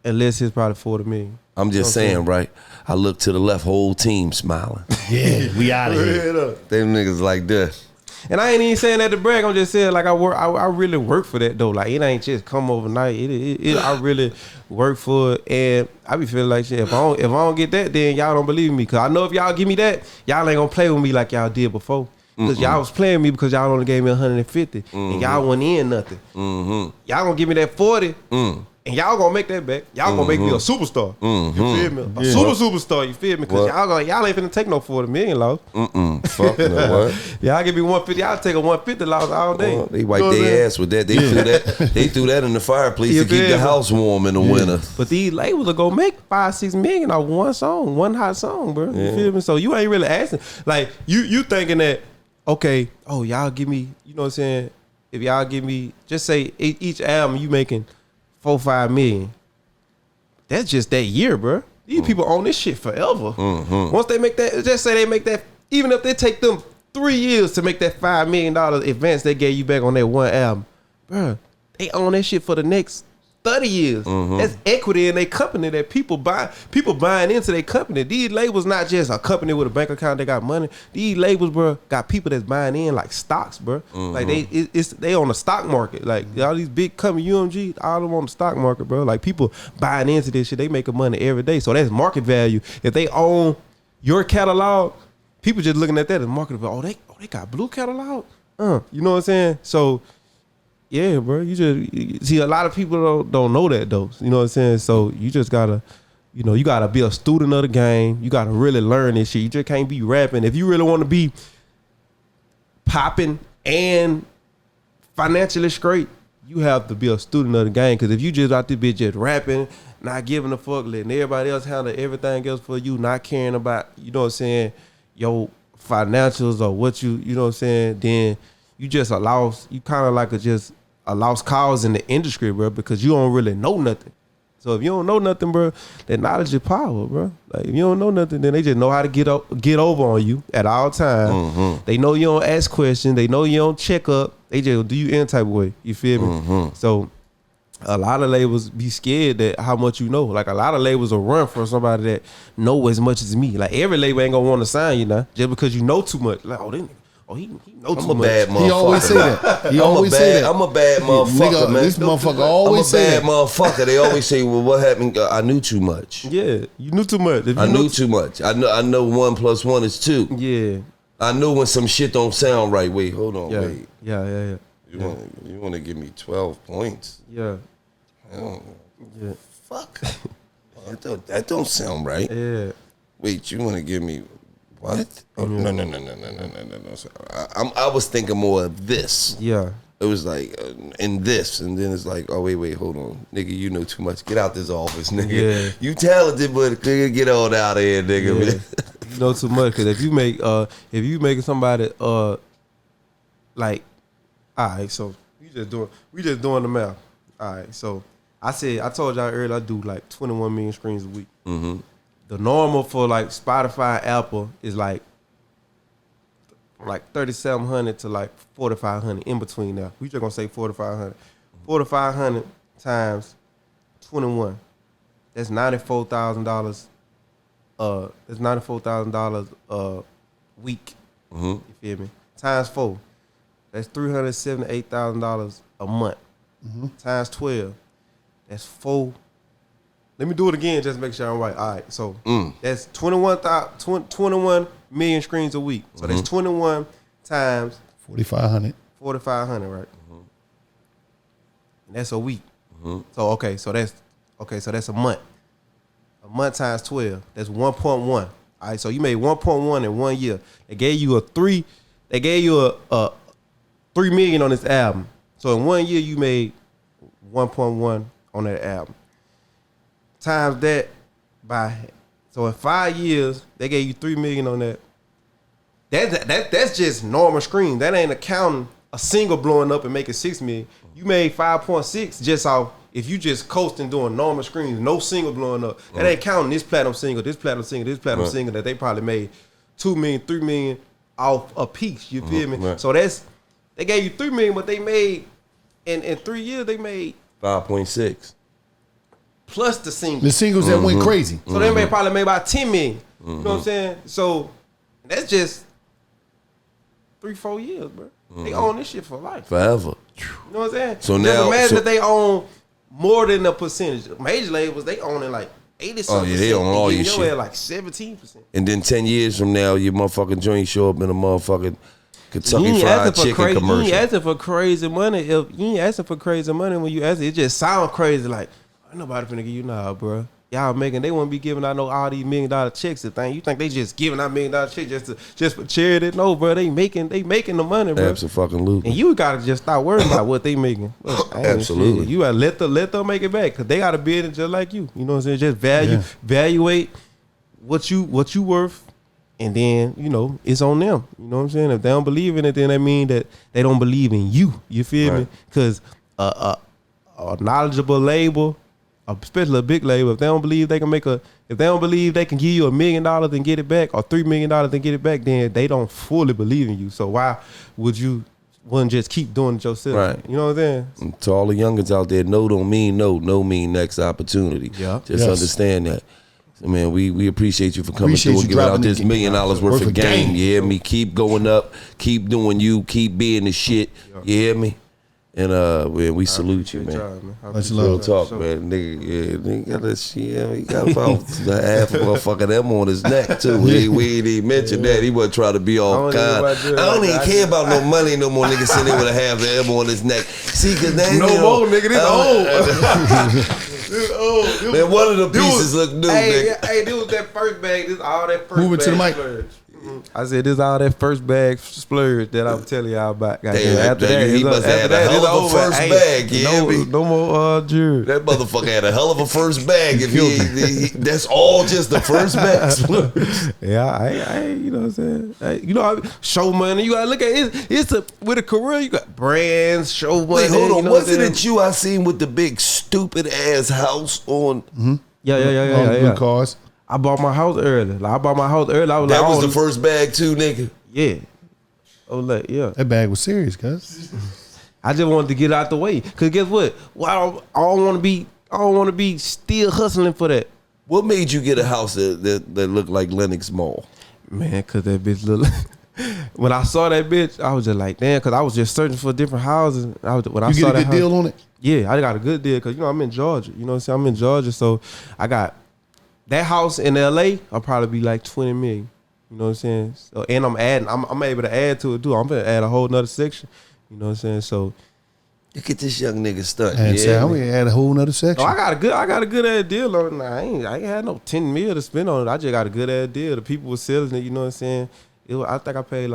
unless it's probably 40 million. I'm just saying, right? I look to the left, whole team smiling. Yeah, we out of here. Them niggas like this. And I ain't even saying that to brag. I'm just saying like I really work for that though. Like it ain't just come overnight. I really work for it, and I be feeling like shit. If I don't get that, then y'all don't believe me. Cause I know if y'all give me that, y'all ain't gonna play with me like y'all did before. Cause y'all was playing me because y'all only gave me 150, and y'all wasn't in nothing. Y'all gonna give me that 40. And y'all gonna make that back. Y'all gonna make me a superstar. You feel me? A superstar. You feel me? Cause y'all ain't finna take no 40 million loss. Fuck no what? Y'all give me 150. I'll take a 150 loss all day. Well, they wipe their ass with that. They threw that. They threw that in the fireplace to keep the house warm in the winter. But these labels are gonna make 5-6 million off one song, one hot song, bro. You feel me? So you ain't really asking. Like you thinking that, okay, oh y'all give me, you know what I'm saying? If y'all give me, just say each album you making 4-5 million. That's just that year, bro. These people own this shit forever. Once they make that, just say they make that, even if they take them 3 years to make that $5 million advance they gave you back on that one album, bro, they own that shit for the next 30 years. That's equity in their company that people buying into their company. These labels not just a company with a bank account that got money. These labels, bro, got people that's buying in like stocks, bro. Like they on the stock market. Like all these big companies, UMG, all of them on the stock market, bro. Like people buying into this shit. They making money every day. So that's market value. If they own your catalog, people just looking at that as market value. Oh, they got Blue catalog? You know what I'm saying? So yeah, bro. You just see a lot of people don't know that though. You know what I'm saying? So you just gotta, you gotta be a student of the game. You gotta really learn this shit. You just can't be rapping. If you really want to be popping and financially straight, you have to be a student of the game. Because if you just out there bitch just rapping, not giving a fuck, letting everybody else handle everything else for you, not caring about, you know what I'm saying, your financials or what you know what I'm saying, then you just kind of like a lost cause in the industry, bro, because you don't really know nothing. So if you don't know nothing, bro, that knowledge is power, bro. Like if you don't know nothing, then they just know how to get over on you at all times. They know you don't ask questions. They know you don't check up. They just do you any type of way. You feel me? So a lot of labels be scared that how much you know. Like a lot of labels will run for somebody that know as much as me. Like every label ain't gonna want to sign you now just because you know too much. Like he know too much. Bad motherfucker. He always say that. He always say that. I'm a bad motherfucker, nigga, man. This motherfucker always say that. I'm a bad motherfucker. They always say, well, what happened? I knew too much. Yeah, you knew too much. I knew too much. I know 1 + 1 is 2. Yeah. I know when some shit don't sound right. Wait, hold on. Wait. Yeah. You want to give me 12 points? Yeah. Fuck. That don't sound right. Yeah. Wait, you want to give me what? Oh, no. I was thinking more of this. Yeah. It was like in this, and then it's like, oh wait, hold on, nigga, you know too much. Get out this office, nigga. Yeah. You talented, but nigga, get on out of here, nigga. you know too much. Because if you making somebody like, all right, so we just doing the math. All right, so I told y'all earlier I do like 21 million screens a week. Mm-hmm. The normal for like Spotify, Apple is like 3,700 to like 4,500 in between there. We just gonna say 4,500. 4,500 times 21. That's $94,000. That's $94,000 a week. Mm-hmm. You feel me? Times 4. That's $378,000 a month. Mm-hmm. Times 12. That's 4. Let me do it again just to make sure I'm right. All right, so that's 21 million screens a week. So that's 21 times 4,500. 4,500, right? And that's a week. So that's a month. A month times 12. That's 1.1. All right, so you made 1.1 in 1 year. They gave you a 3 million on this album. So in 1 year you made 1.1 on that album. Times that so in 5 years they gave you 3 million on that. That's just normal screen. That ain't accounting a single blowing up and making 6 million. You made 5.6 just off if you just coasting doing normal screens, no single blowing up. That ain't counting this platinum single, this platinum single, this platinum single that they probably made 2 million, 3 million off a piece. You feel me? Right. So they gave you 3 million, but they made in 3 years they made 5.6. plus the single. The singles that went crazy. So they probably made about 10 million. You know what I'm saying? So that's just 3-4 years, bro. They own this shit for life. Forever. You know what I'm saying? So just now, imagine that they own more than a percentage. Major labels, they owning like 80%. Oh, yeah, they own all your shit. At like 17%. And then 10 years from now, your motherfucking joint show up in a motherfucking Kentucky Fried Chicken commercial. You ain't asking for crazy money. If you ain't asking for crazy money when you ask it just sound crazy. Like, ain't nobody finna give you bro. Y'all making, they wouldn't be giving out all these $1 million checks. The thing you think they just giving out $1 million checks just for charity? No, bro. They making the money, bro. Absolutely. And you gotta just start worrying about what they making. Absolutely. You gotta let them make it back because they gotta bid it just like you. You know what I'm saying? Just evaluate what you worth, and then it's on them. You know what I'm saying? If they don't believe in it, then that mean that they don't believe in you. You feel me? Because a knowledgeable label, especially a big label, if they don't believe they can give you $1 million and get it back, or $3 million and get it back, then they don't fully believe in you. So why wouldn't just keep doing it yourself? Right. You know what I'm saying? And to all the youngins out there, no don't mean no. No mean next opportunity. Yeah. Just understand that. So, man, we appreciate you for coming Appreciate through and you giving out dropping this $1 million worth of game. You hear me? Keep going up. Keep doing you. Keep being the shit. You hear me? And we salute you, man. Much Real love. talk, man. Nigga got that shit. He got about half a motherfucking M on his neck too. We ain't even mentioned that. He wasn't trying to be all kind. I don't even care about no money no more. Nigga sitting there with a half an M on his neck. See, cause now No more, nigga. This old. Man, one of the pieces look new, nigga. Hey, this was that first bag. This all that first Moving bag. to the mic. Splurge. I said this all that first bag splurge that I'm telling y'all about. Damn, After that, he must have had a hell of a first bag. No more jury. That motherfucker had a hell of a first bag. If he that's all just the first bag. Yeah, I you know what I'm saying. Show money. You gotta look at it. It's with a career. You got brands, show money. Wait, hold on. Wasn't it you I seen with the big stupid ass house on? Yeah. Good cars. I bought my house early. I was That was the first bag too, nigga. Yeah. Oh, like, yeah. That bag was serious, cuz. I just wanted to get out the way. Cause guess what? Well, I don't want to be still hustling for that. What made you get a house that looked like Lenox Mall? Man, cause that bitch look. When I saw that bitch, I was just like, damn. Cause I was just searching for different houses. You get a good deal on it? Yeah, I got a good deal. Cause I'm in Georgia. You know what I'm saying? I'm in Georgia, so I got. That house in LA, I'll probably be like 20 million. You know what I'm saying? So, and I'm able to add to it too. I'm gonna add a whole nother section. You know what I'm saying? So look at this young nigga stunt. And say, I'm gonna add a whole nother section. I got a good ass deal on it. I ain't had no 10 mil to spend on it. I just got a good ass deal. The people were selling it, you know what I'm saying? I think I paid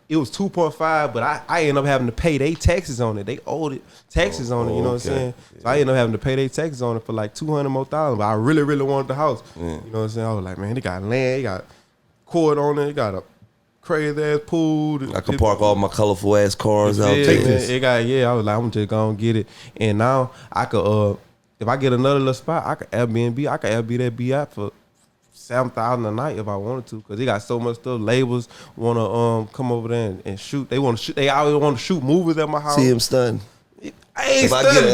it was 2.5, but I ended up having to pay their taxes on it. They owed it taxes on it, you know what I'm saying? So I ended up having to pay their taxes on it for like $200,000 more. But I really, really wanted the house. You know what I'm saying? I was like, man, they got land, they got court on it. It got a crazy ass pool. I can park all my colorful ass cars out Yeah, there. man, it got I was like, I'm just gonna get it. And now I could if I get another little spot, I could Airbnb. I could Airbnb that B out for $7,000 a night if I wanted to, because they got so much stuff. Labels wanna come over there and shoot. They want to shoot. They always want to shoot movies at my house. See him stunning. I ain't If I stunning.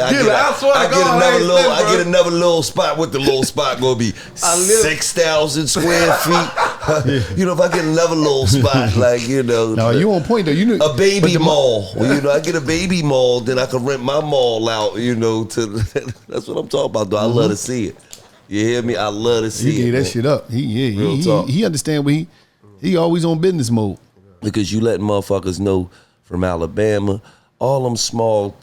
get, another little spot. What the little spot gonna be? 6,000 square feet. You know, if I get another little spot, like No, you on point though. You know, a baby mall. Well, I get a baby mall, then I can rent my mall out. To that's what I'm talking about. Though I love to see it. You hear me? I love to see he it. gave that Man. shit up. He understand what he always on business mode. Because you letting motherfuckers know from Alabama, all them small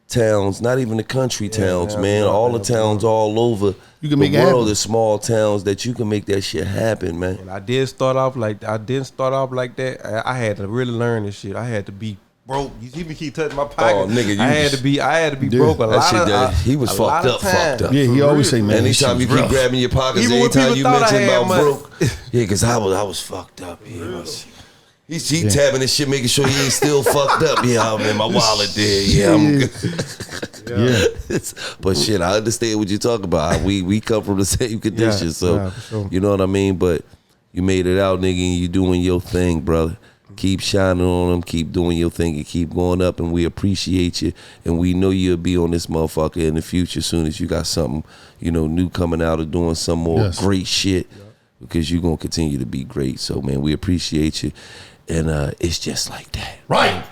towns, not even the country towns, man. All the towns all over You can make it the world happen. is small towns that you can make that shit happen, man. And I didn't start off like that. I had to really learn this shit. I had to be broke. You see me keep touching my pocket. Oh, nigga, I had to be Yeah, broke a That lot shit, of he was a lot fucked of up, times. fucked up. Yeah, he always say, man. this Anytime you shit's keep rough. grabbing your pockets, Even when anytime people you thought I mention had about money. broke, yeah, because I was fucked up. Yeah, He tabbing this shit, making sure he ain't still fucked up. Yeah, man, my wallet there. Yeah, I'm good. Yeah. But shit, I understand what you talking about. We come from the same conditions, so for sure. you know what I mean. But you made it out, nigga, and you doing your thing, brother. Keep shining on them, keep doing your thing, and keep going up. And we appreciate you, and we know you'll be on this motherfucker in the future soon as you got something, new coming out or doing some more great shit. Because you're gonna continue to be great. So man, we appreciate you, and it's just like that. Right.